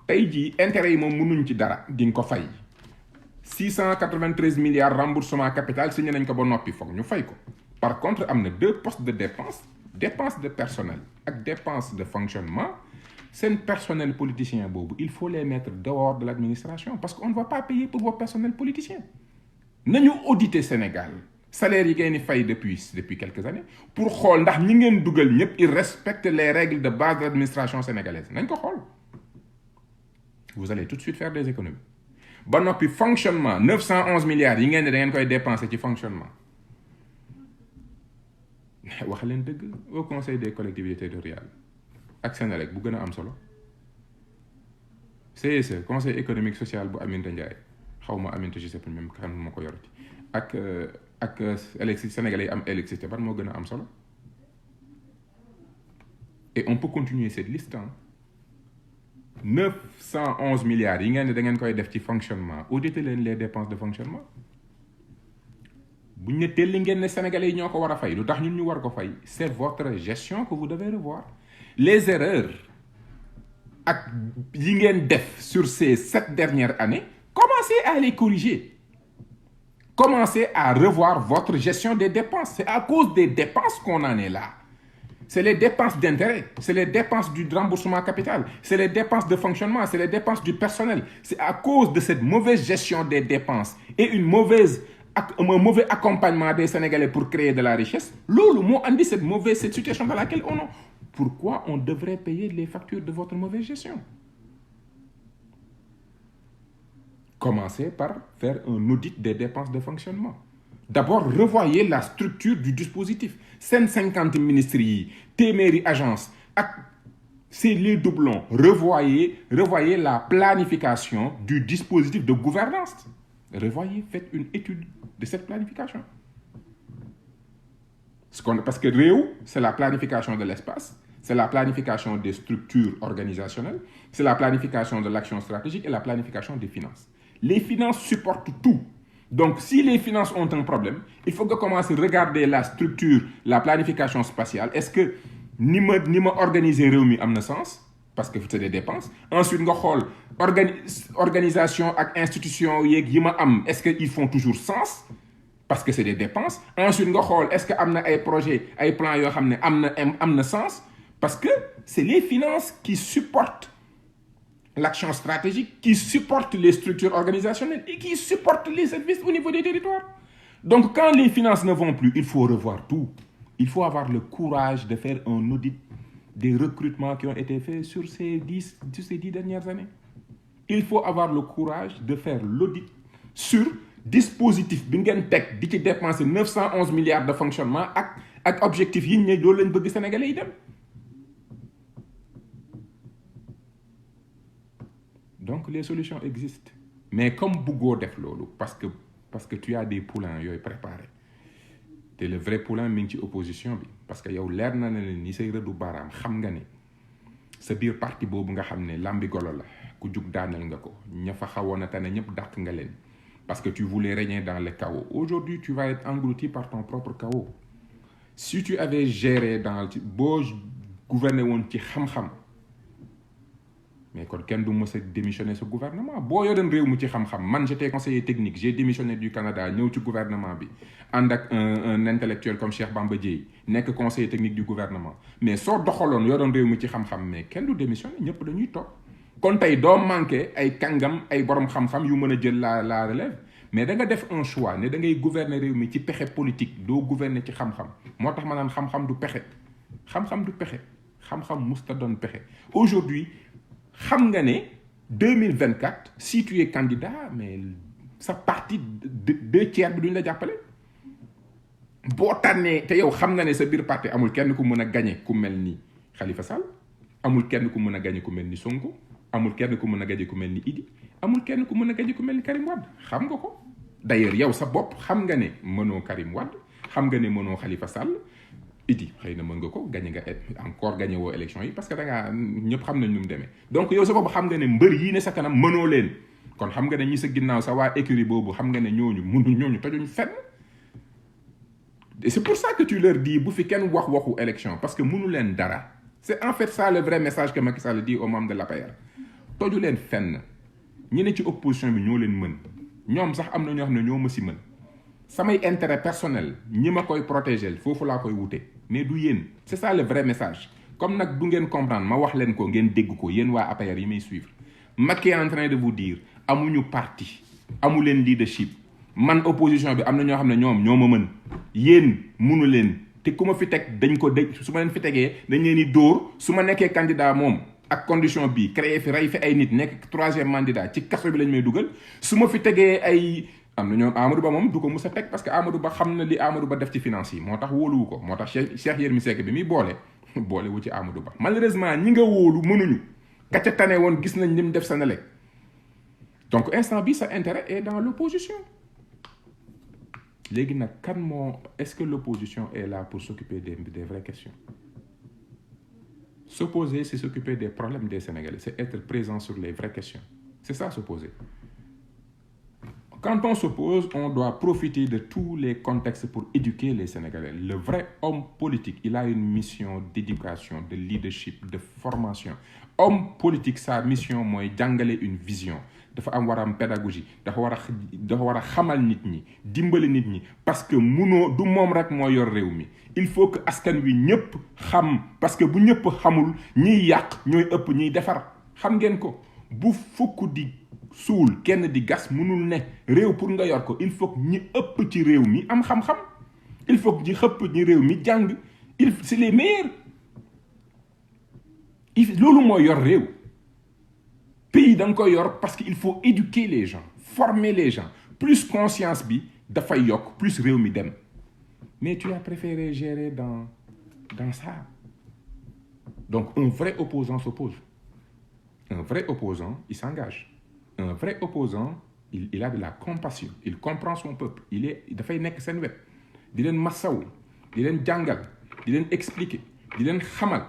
tey jii intérêt yi moom mënuñ ci dara di nga ko fay 693 milliards remboursement capital signé nañ ko ba noppi foog ñu fay ko par contre am na 2 postes de dépense de personnel ak dépense de fonctionnement seen personnel politicien boobu il faut les mettre dehors de l'administration parce qu'on ne va pas payer pour vos personnels politiciens nañu auditer Sénégal salaire yi ngeen di fay depuis quelques années pour xool ndax ñi ngeen dugal ñëpp ils respectent les règles de base de l'administration sénégalaise nañ ko xool vous allez tout de suite faire des économies ba noppi fonctionnement 911 milliards yi ngeen ne da ngeen koy dépenser ci fonctionnement wax leen dëgg au conseil des collectivités territoriales ak Sénélec bu gën a am solo CSE conseil économique social bu Aminata Ndiaye xaw ma Aminata je sais pas même kan ma ko yorati ak électricité sénégalais yi am électricité ban moo gën a am solo et on peut continuer cette liste 911 milliards yi ngeen ne da ngeen koy def ci fonctionnement auditer leen les dépenses de fonctionnement bu ñu ne teel li ngeen ne sénégalais yi ñoo ko war a fay lu tax ñun ñu war ko fay c'est votre gestion que vous devez revoir les erreurs ak yi ngeen def sur ces 7 dernières années commencez à les corriger commencez à revoir votre gestion des dépenses c'est à cause des dépenses qu'on en est là. C'est les dépenses d'intérêt, c'est les dépenses du remboursement capital, c'est les dépenses de fonctionnement, c'est les dépenses du personnel. C'est à cause de cette mauvaise gestion des dépenses et un mauvais accompagnement des Sénégalais pour créer de la richesse. Loolu moo andi cette situation dans laquelle on est. Pourquoi on devrait payer les factures de votre mauvaise gestion? Commencez par faire un audit des dépenses de fonctionnement. D'abord, revoyez la structure du dispositif. 150 ministres yi téeméeri agence ak c'est les doublons. Revoyez la planification du dispositif de gouvernance. Revoyez, faites une étude de cette planification. Parce que réew, c'est la planification de l'espace, c'est la planification des structures organisationnelles, c'est la planification de l'action stratégique et la planification des finances. Les finances supportent tout. Donc, si les finances ont un problème, il faut que commencer à regarder la structure, la planification spatiale. Est-ce que ni ma organiser réew mi am na sens? Parce que c'est des dépenses. Ensuite, nga xool organisation ak institution yeeg yi ma am, est-ce qu'ils font toujours sens? Parce que c'est des dépenses. Ensuite, nga xool est-ce que am na ay projets, ay plans yoo xam ne am na sens? Parce que c'est les finances qui supportent l'action stratégique, qui supportent les structures organisationnelles et qui supportent les services au niveau des territoires. Donc, quand les finances ne vont plus, il faut revoir tout. Il faut avoir le courage de faire un audit des recrutements qui ont été faits sur ces 10 dernières années. Il faut avoir le courage de faire l'audit sur dispositif bi ngeen teg di ci dépenser 911 milliards de fonctionnement ak objectif yi ñu ne loolu lañ bëgg Sénégalais yi dem. Donc les solutions existent. Mais comme bëggoo def loolu parce que tu as des poulains yooyu préparés te le vrai poulain mi ngi ci opposition bi parce que yow leer na ne ni say rëddu baaraam xam nga ne sa biir parti boobu nga xam ne lambi golo la ku jug daaneel nga ko ña fa xawoon a tane ñëpp dàq nga leen parce que tu voulais régner dans le chaos. Aujourd'hui tu vas être englouti par ton propre chaos. Si tu avais géré boo gouverné woon ci xam-xam mais kon kenn du mës a démissionner ce gouvernement boo yoroon réew mu ci xam-xam man j'étais conseiller technique j'ai démissionné du Canada ñëw ci gouvernement bi ànd ak un intellectuel comme Cheikh Bamba Dièye nekk conseiller technique du gouvernement mais soo doxaloon yoroon réew mu ci xam-xam mais kenn du démissionner ñëpp dañuy toog kon tey doo manqué ay kàngam ay borom xam-xam yu mën a jël la relève mais da nga def un choix ne da ngay gouverner réew mi ci pexe politique doo gouverner ci xam-xam moo tax ma naan xam-xam du pexe xam-xam du pexe xam-xam musta doon pexe aujourd'hui xam nga ne 2024 si tu es candidat mais sa parti deux tiers bi duñ la jàppale boo tànnee te yow xam nga ne sa biir parti amul kenn ku mën a gagné ku mel ni Khalifa Sall amul kenn ku mën a gagné ku mel ni Sonko amul kenn ku mën a gagné ku mel ni Idi amul kenn ku mën a gagné ku mel ni Karim Wade xam nga ko d'ailleurs yow sa bopp xam nga ne mënoo Karim Wade xam nga ne mënoo Khalifa Sall Idi xëy na mën nga ko gagné nga encore gagné woo élection yi parce que da ngaa ñëpp xam nañ nu mu demee donc yow sa bopp xam nga ne mbër yii ne sa kanam mënoo leen kon xam nga ne ñi sa ginnaaw sa waa écurie boobu xam nga ne ñooñu tojuñ fenn et c'est pour ça que tu leur dis bu fi kenn waxu élection parce que mënu leen dara c'est en fait ça le vrai message que Macky Sall dit aux membres de l'APR toju leen fenn ñi ne ci opposition bi ñoo leen mën ñoom sax am na ñoo xam ne ñoo ma si mën samay intérêt personnel ñi ma koy protéger foofu laa koy wute mais du yéen c'est ça le vrai message comme nag du ngeen comprendre ma wax leen ko ngeen dégg ko yéen waa APR yi may suivre Macky est en train de vous dire amuñu parti amu leen leadership man opposition bi am na ñoo xam ne ñoo ma mën yéen munu leen te ku ma fi teg dañ ko dégg su ma leen fi tegee dañ leen di dóor su ma nekkee candidat moom ak condition bi créé fi rey fi ay nit nekk 3e mandat ci kaso bi lañ may dugal su ma fi tegee ay am na ñoom Amadou Ba moom du ko mus a teg parce que Amadou Ba xam na li Amadou Ba def ci finance yi moo tax wóoluwu ko moo tax Cheikh Yérim Seck bi muy boole wu ci Amadou Ba malheureusement ñi nga wóolu mënuñu ka ca tane woon gis nañ lim def Senelec donc instant bi sa intérêt est dans l'opposition léegi nag est-ce que l'opposition est là pour s'occuper des vraies questions? S'opposer, c'est s'occuper des problèmes des Sénégalais, c'est être présent sur les vraies questions. C'est ça, s'opposer. Quand on s'oppose, on doit profiter de tous les contextes pour éduquer les Sénégalais. Le vrai homme politique, il a une mission d'éducation, de leadership, de formation. Homme politique, sa mission, mooy jàngale une vision. dafa am war a am pédagogie dafa war a xamal nit ñi dimbali nit ñi parce que du moom rek moo yor réew mi il faut que askan wi ñëpp xam parce que bu ñëpp xamul ñiy yàq ñooy ëpp ñiy defar xam ngeen ko bu fukk di suul kenn di gas mënul ne réew pour nga yor ko il faut que ñi ëpp ci réew mi am xam-xam il faut que ñi xëpp ñi réew mi jàng c'est les meilleurs loolu moo yor réew pays da nga koy yor parce que il faut éduquer les gens former les gens plus conscience bi dafay yokk plus réew mi dem mais tu as préféré gérer dans ça donc un vrai opposant s'oppose un vrai opposant il s'engage un vrai opposant il a de la compassion il comprend son peuple dafay nekk seen wet di leen massaw di leen jàngal di leen expliquer di leen xamal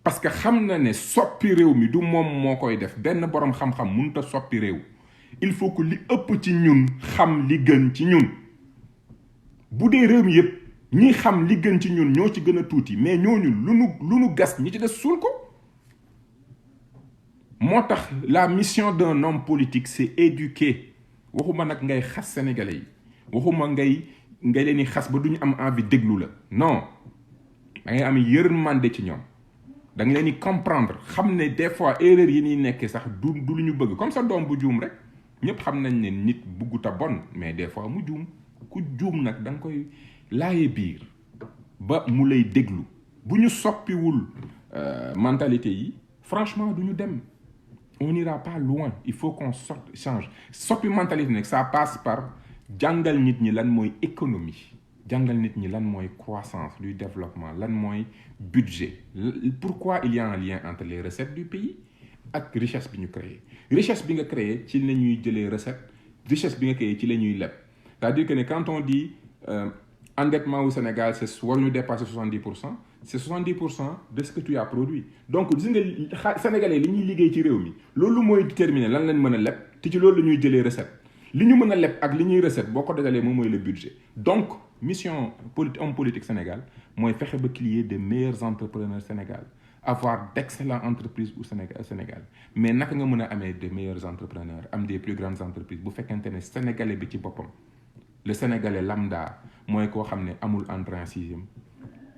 parce que xam na ne soppi réew mi du moom moo koy def benn borom xam-xam mënut a soppi réew il faut que li ëpp ci ñun xam li gën ci ñun bu dee réew mi yëpp ñi xam li gën ci ñun ñoo ci gën a tuuti mais ñooñu lu nu gas ñi ci des suul ko. moo tax la mission d'un homme politique c'est éduquer waxuma nag ngay xas sénégalais yi waxuma ngay leen di xas ba duñu am envie déglu la non da ngay am yërmande ci ñoom da nga leen di comprendre xam ne des fois erreur yi ñuy nekkee sax du lu ñu bëgg comme ça doom bu juum rek ñëpp xam nañ ne nit buggut a bon mais des fois mu juum ku juum nag da nga koy laaye biir ba mu lay déglu bu ñu soppiwul mentalité yi franchement du ñu dem. On n'ira pas loin il faut qu'on change soppi mentalité nag ça passe par jàngal nit ñi lan mooy économie jàngal nit ñi lan mooy croissance luy développement lan mooy budget pourquoi il y a un lien entre les recettes du pays ak richesse bi ñu créé richesse bi nga créé ci la ñuy jëlee recette richesse bi nga créé ci la ñuy leb c'est-à-dire que ne quand on dit endettement au Sénégal c'est waruñu dépasser 70%. C'est 70% de ce que tu as produit donc gis nga sénégalais li ñuy liggéey ci réew mi loolu mooy déterminer lan lañ mën a leb te ci loolu la ñuy jëlee recette li ñu mën a leb ak li ñuy recette boo ko dajalee moom mooy le budget donc mission homme politique Sénégal mooy fexe ba qu'il y ait de meilleurs entrepreneurs Sénégal avoir d'excellentes entreprises au Sénégal mais naka nga mën a amee des meilleurs entrepreneurs am des plus grandes entreprises bu fekkente ne sénégalais bi ci boppam le sénégalais lambda mooy koo xam ne amul entrée en sixième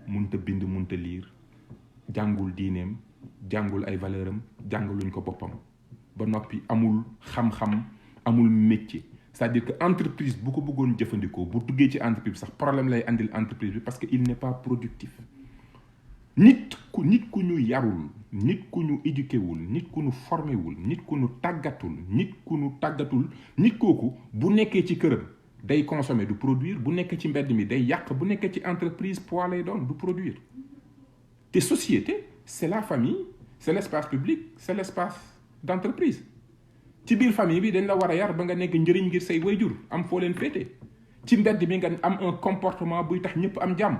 munta bind munta liir jàngul diineem jàngul ay valeur am jàngaluñ ko boppam ba noppi amul xam-xam amul métier c'est-à-dire que entreprise bu ko bëggoon jëfandikoo bu duggee ci entreprise bi sax problème lay andil entreprise bi parce que il n'est pas productif nit ku ñu yarul nit ku ñu éduqué wul nit ku ñu formé wul nit ku ñu tàggatul nit kooku bu nekkee ci këram day consommer du produire bu nekkee ci mbedd mi day yàq bu nekkee ci entreprise poids lay doon du produire te société c'est la famille c'est l'espace public c'est l'espace d'entreprise ci biir famille bi dañ la war a yar ba nga nekk njëriñ ngir say waajur am foo leen féete ci mbedd mi nga am un comportement buy tax ñëpp am jàmm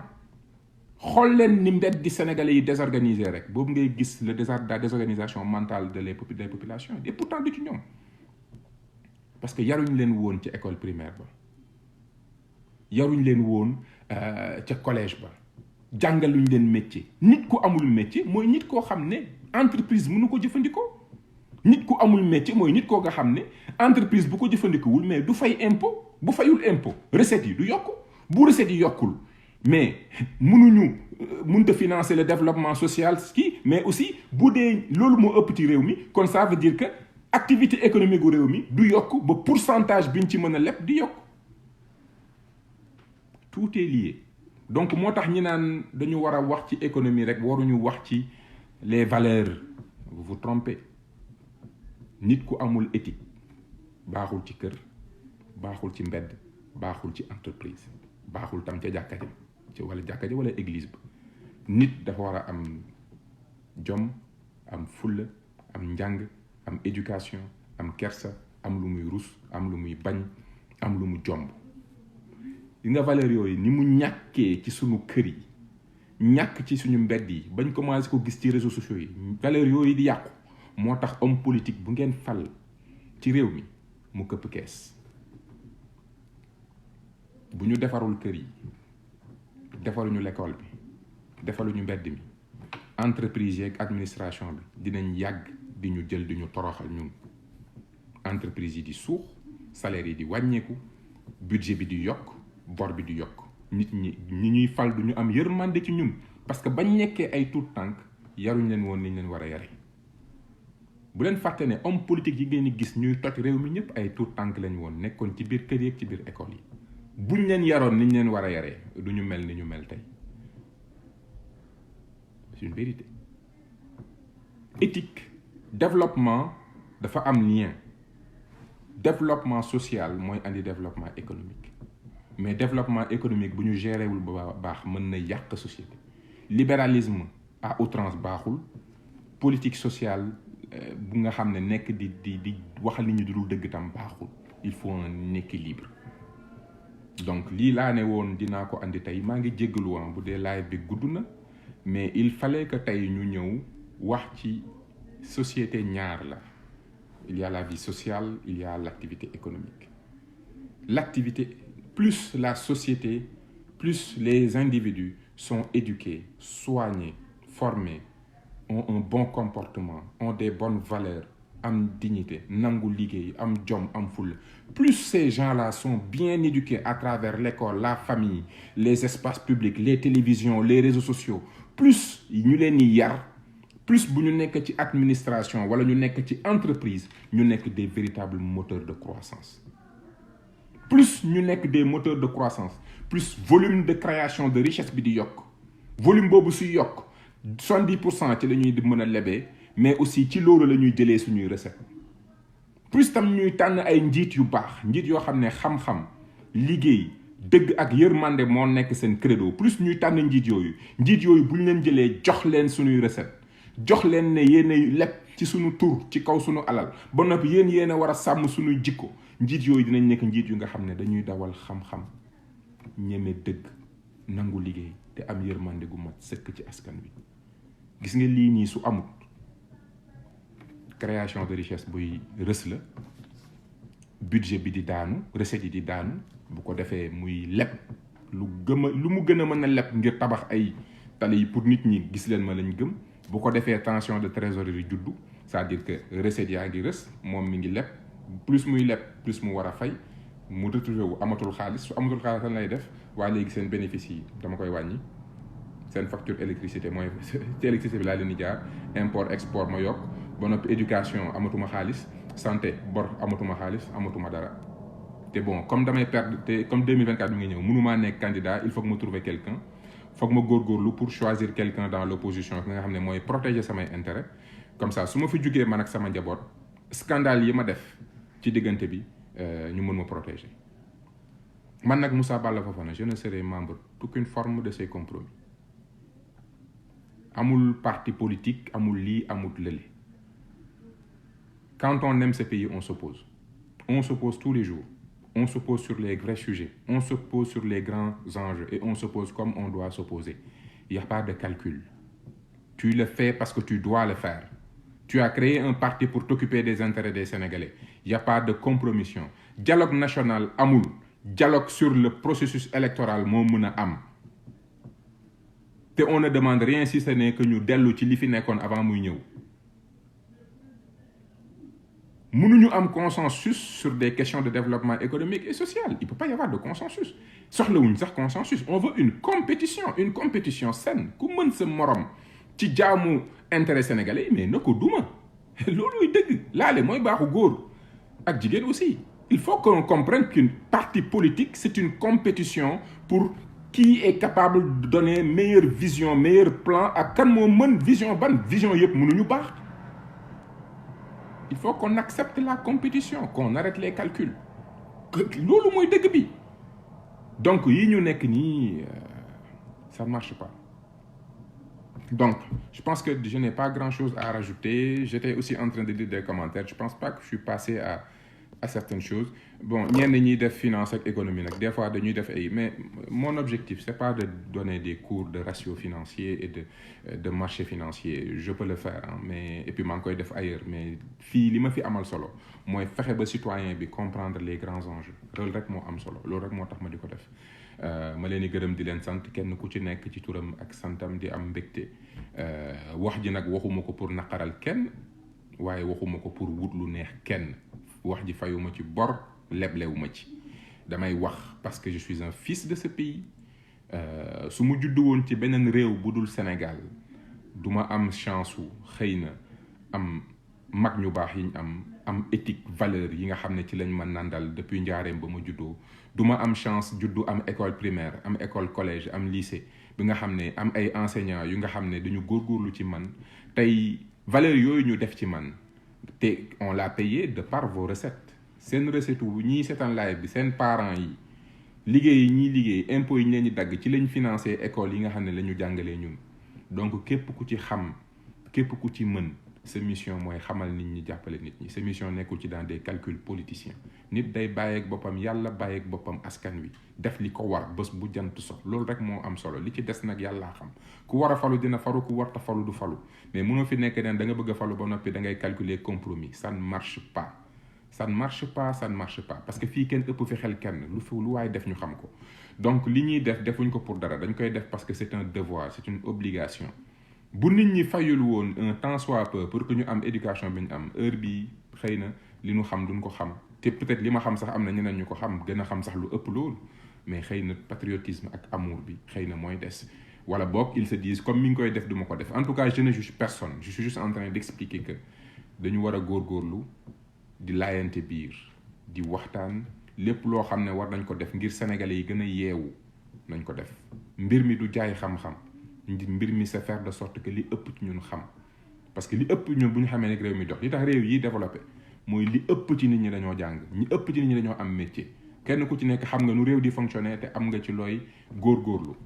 xool leen ni mbedd di sénégalais yi désorganisé rek boobu ngay gis la désorganisation mentale des populations et pourtant du ci ñoom parce que yaruñ leen woon ci école primaire ba yaruñ leen woon ca collège ba jàngaluñ leen métier nit ku amul métier mooy nit koo xam ne entreprise mënu ko jëfandikoo nit ku amul métier mooy nit koo nga xam ne entreprise bu ko jëfandikoowul mais du fay impôt bu fayul impôt recettes yi du yokku bu recettes yi yokkul mais mënta financer le développement social mais aussi bu dee loolu moo ëpp ci réew mi kon ça veut dire que activité économique gu réew mi du yokk ba pourcentage biñ ci mën a leb di yokk tout est lié donc moo tax ñi naan dañu war a wax ci économie rek waruñu wax ci les valeurs vous vous trompez nit ku amul éthique baaxul ci kër baaxul ci mbedd baaxul ci entreprise baaxul tam ca jàkka ja ci wala jàkka ja wala église ba nit dafa war a am jom am fulla am njàng am éducation am kersa am lu muy rus am lu muy bañ am lu mu jomb li nga valeur yooyu ni mu ñàkkee ci suñu kër yi ñàkk ci suñu mbedd yi bañ commencé ko gis ci réseaux sociaux yi valeur yooyu di yàqu moo tax homme politique bu ngeen fal ci réew mi mu këpp kees bu ñu defarul kër yi defaruñu l'école bi defaluñu mbedd mi entreprise yeeg administration bi dinañ yàgg di ñu jël di ñu toroxal ñun entreprise yi di suux salaire yi di wàññeeku budget bi di yokk bor bi di yokk nit ñi ñuy fal du ñu am yërmande ci ñun parce que bañ nekkee ay tuut tànk yaruñ leen woon ni ñu leen war a yare bu leen fàtte ne homme politique yi ngeen di gis ñuy toj réew mi ñëpp ay tuut tànk lañ woon nekkoon ci biir kër yi ak ci biir école yi buñ leen yaroon ni ñu leen war a yaree du ñu mel ni ñu mel tey c'est une vérité éthique développement dafa am lien développement social mooy andi développement économique mais développement économique bu ñu géré wul ba baax mën na yàq société libéralisme à outrance baaxul politique sociale bu nga xam ne nekk di waxal nit ñi du dul dëgg tam baaxul il faut un équilibre donc lii laa ne woon dinaa ko andi tey maa ngi jéggalu woon bu dee live bi gudd na mais il fallait que tey ñu ñëw wax ci société ñaar la. Il y a la vie sociale, il y a l'activité économique. L'activité, plus la société, plus les individus sont éduqués, soignés, formés, ont un bon comportement, ont des bonnes valeurs, am dignité, nangu liggéey, am jom, am fulla. Plus ces gens-là sont bien éduqués à travers l'école, la famille, les espaces publics, les télévisions, les réseaux sociaux, plus ñu leen di yar, plus bu ñu nekk ci administration wala ñu nekk ci entreprise, ñu nekk des véritables moteurs de croissance. Plus ñu nekk des moteurs de croissance, plus volume de création de richesse bi di yokk. Volume boobu su yokk 70% ci la ñuy mën a lebee, mais aussi ci loolu la ñuy jëlee suñuy recette. Plus tam ñuy tànn ay njiit yu baax, njiit yoo xam ne xam-xam, liggéey, dëgg ak yërmande moo nekk seen credo. Plus ñuy tànn njiit yooyu bu ñu leen jëlee jox leen suñuy recette, jox leen ne yéenay leb ci suñu tur ci kaw suñu alal ba noppi yéen a war a sàmm suñuy jikko. Njiit yooyu dinañ nekk njiit yu nga xam ne dañuy dawal xam-xam, ñeme dëgg, nangu liggéey te am yërmande gu mat sëkk ci askan bi. Gis nga lii nii su amut, création de richesse buy rës la, budget bi di daanu, recette yi di daanu, bu ko defee muy leb lu mu gën a mën a leb ngir tabax ay tali yi pour nit ñi gis leen ma lañ gëm. Bu ko defee tension de trésorerie juddu, c'est-à-dire que recette yaa ngi rës, moom mi ngi leb, plus muy leb plus mu war a fay, mu retrouvé wu amatul xaalis. Su amatul xaalis lan lay def? Waa léegi seen bénéfice yi dama koy wàññi, seen facture électricité mooy ci électricité bi laa leen di jaar, import export ma yokk, ba noppi éducation amatuma xaalis, santé bor amatuma xaalis, amatuma dara. te bon comme damay perdre te comme 2024 mi ngi ñëw mënumaa nekk candidat, il faut que ma trouver quelqu'un, foog ma góorgóorlu pour choisir quelqu'un dans l'opposition nga xam ne mooy protéger samay intérêt. Comme ça su ma fi jugee man ak sama njaboot, scandale yi ma def ci diggante bi ñu mën ma protéger. Man nag Moussa Balla Fofana, je ne serai membre d'aucune forme de ces compromis. Amul parti politique, amul lii, amul lële. Quand on aime ce pays, on s'oppose. On s'oppose tous les jours. On s'oppose sur les vrais sujets. On s'oppose sur les grands enjeux. Et on s'oppose comme on doit s'opposer. Il n'y a pas de calcul. Tu le fais parce que tu dois le faire. Tu as créé un parti pour t'occuper des intérêts des Sénégalais. Il n'y a pas de compromission. Dialogue national, amul. Dialogue sur le processus électoral, moo mën a am. Te on ne demande rien si ce n'est que ñu dellu ci li fi nekkoon avant muy ñëw. Mënuñu am consensus sur des questions de développement économique et social. Il ne peut pas y avoir de consensus. Soxlawuñ sax consensus. On veut une compétition saine. Ku mën sa morom ci jaamu intérêt sénégalais, mais na ko duma. Looluy dëgg. Laale mooy baaxu góor ak jigéen aussi. Il faut qu'on comprenne qu'une parti politique, c'est une compétition pour qui est capable de donner meilleure vision, meilleur plan ak kan moo mën vision ban. Vision yëpp mënuñu baax. Il faut qu'on accepte la compétition, qu'on arrête les calculs. Loolu mooy dëgg bi. Donc yi ñu nekk nii ça ne marche pas. Donc je pense que je n'ai pas grand-chose à rajouter. J'étais aussi en train de lire des commentaires. Je pense pas que je suis passé à certaines choses. Bon, ñenn ñi def finance ak économie nag des fois dañuy def ay, mais mon objectif c'est pas de donner des cours de ratio financier et de marché financier. Je peux le faire hein, mais et puis maa ngi koy def ailleurs, mais fii li ma fi amal solo mooy fexe ba citoyen bi comprendre les grands enjeux. Loolu rek moo am solo, loolu rek moo tax ma di ko def. Ma leen di gërëm di leen sant kenn ku ci nekk ci turam ak santam di am mbégte. Wax ji nag waxuma ko pour naqaral kenn waaye waxuma ko pour wut lu neex kenn. Wax ji fayuma ci bor leblewuma ci. Damay wax parce que je suis un fils de ce pays. Su mu juddu woon ci beneen réew bu dul Sénégal du ma am chance wu xëy na am mag ñu baax yi ñu am éthique valeur yi nga xam ne ci lañ ma nandal depuis njaareem ba ma juddoo. Du ma am chance juddu am école primaire am école collège am lycée bi nga xam ne am ay enseignants yu nga xam ne dañu góorgóorlu ci man tey valeur yooyu ñu def ci man te on l'a payé de par vos recettes. Seen recette wu ñii seetaan live bi seen parents yi liggéey yi ñiy liggéey impôts yi ñu leen di dagg ci lañ financé école yi nga xam ne la ñu jàngalee ñun. Donc képp ku ci xam képp ku ci mën sa mission mooy xamal nit ñi jàppale nit ñi sa mission nekkul ci dans des calculs politiciens nit day bàyyeeg boppam yàlla bàyyeeg boppam askan wi def li ko war bés bu jant so loolu rek moo am solo li ci des nag yàllaa xam ku war a falu dina falu ku warta falu du falu mais mënoo fi nekk den da nga bëgg a falu ba noppi da ngay calculer compromis ça ne marche pas ça ne marche pas ça ne marche pas parce que fii kenn ëpp fi xel kenn lu waay def ñu xam ko donc li ñuy def defuñ ko pour dara dañ koy def parce que c'est un devoir c'est une obligation bu nit ñi fayul woon un tant soit peu pour que ñu am éducation bi ñu am heure bii xëy na li ñu xam duñ ko xam te peut-être li ma xam sax am na ñeneen ñu ko xam gën a xam sax lu ëpp loolu mais xëy na patriotisme ak amour bi xëy na mooy des wala boog ils se disent comme mi ngi koy def du ma ko def en tout cas je ne juge personne je suis juste en train d'expliquer que dañu war a góorgóorlu di laayante biir di waxtaan lépp loo xam ne war nañ ko def ngir sénégalais yi gën a yeewu nañ ko def mbir mi du jaay xam-xam mbir mi c'est faire de sorte que li ëpp ci ñun xam parce que li ëpp ñun bu ñu xamee ne réew mi dox li tax réew yi développé mooy li ëpp ci nit ñi dañoo jàng ñi ëpp ci nit ñi dañoo am métier kenn ku ci nekk xam nga nu réew di fonctionner te am nga ci looy góorgóorlu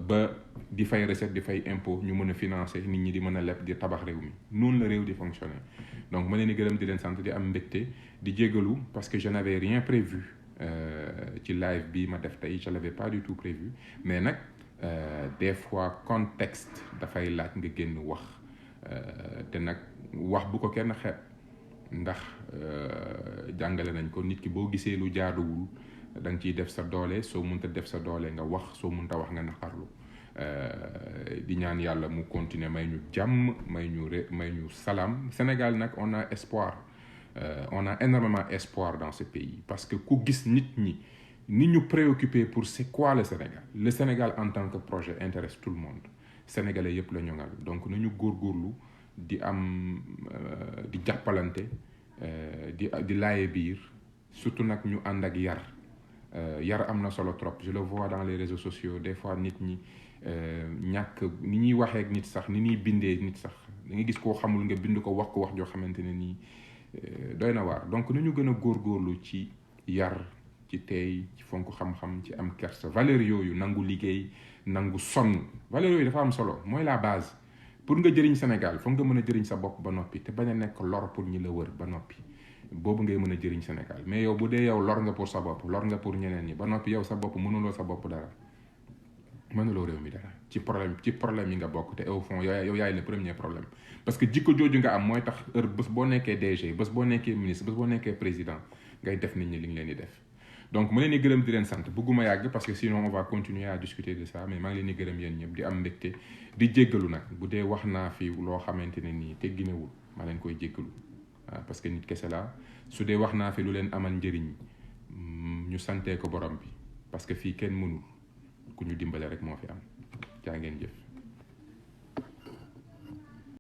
ba di fay recette di fay impôt ñu mën a financer nit ñi di mën a leb di tabax réew mi noonu la réew di fonctionner donc ma leen di gërëm di leen sant di am mbégte di jégalu parce que je n'avais rien prévu ci live bi ma def tey je l'avais pas du tout prévu mais nag des fois contexte dafay laaj nga génn wax te nag wax bu ko kenn xeeb ndax jàngale nañ ko nit ki boo gisee lu jaaduwul da nga ciy def sa doole soo mënta def sa doole nga wax soo mënta wax nga naqarlu di ñaan yàlla mu continuer may ñu jàmm may ñu salaam Sénégal nag on a espoir on a énormément espoir dans ce pays parce que ku gis nit ñi ni ñu préoccupé pour c'est quoi le Sénégal en tant que projet intéresse tout le monde sénégalais yëpp la ñoŋal donc nañu góorgóorlu di am di jàppalante di laaye biir surtout nag ñu ànd ak yar am na solo trop je le vois dans les réseaux sociaux des fois nit ñi ñàkk ni ñuy waxee ak nit sax ni ñuy bindee nit sax da nga gis koo xamul nga bind ko wax joo xamante ne nii doy na waar donc nañu gën a góorgóorlu ci yar ci teey ci fonk xam-xam ci am kersa valeur yooyu nangu liggéey nangu sonn valeur yooyu dafa am solo mooy la base pour nga jëriñ Sénégal foog nga mën a jëriñ sa bopp ba noppi te bañ a nekk lor pour ñi la wër ba noppi boobu ngay mën a jëriñ Sénégal mais yow bu dee yow lor nga pour sa bopp lor nga pour ñeneen ñi ba noppi yow sa bopp mënuloo sa bopp dara mënuloo réew mi dara ci problème yi nga bokk te au fond yow yaay le premier problème parce que jikko jooju nga am mooy tax heure bés boo nekkee DG bés boo nekkee ministre bés boo nekkee président ngay def nit ñi li nga leen di def donc ma leen di gërëm di leen sant bëgguma yàgg parce que sinon on va continuer à discuter de ça mais maa ngi leen di gërëm yéen ñëpp di am mbégte di jéggalu nag bu dee wax naa fi loo xamante ne nii tegginewul maa leen koy jéggalu parce que nit kese la su dee wax naa fi lu leen amal njëriñ ñu santee ko borom bi parce que fii kenn mënul ku ñu dimbale rek moo fi am jaa ngeen jëf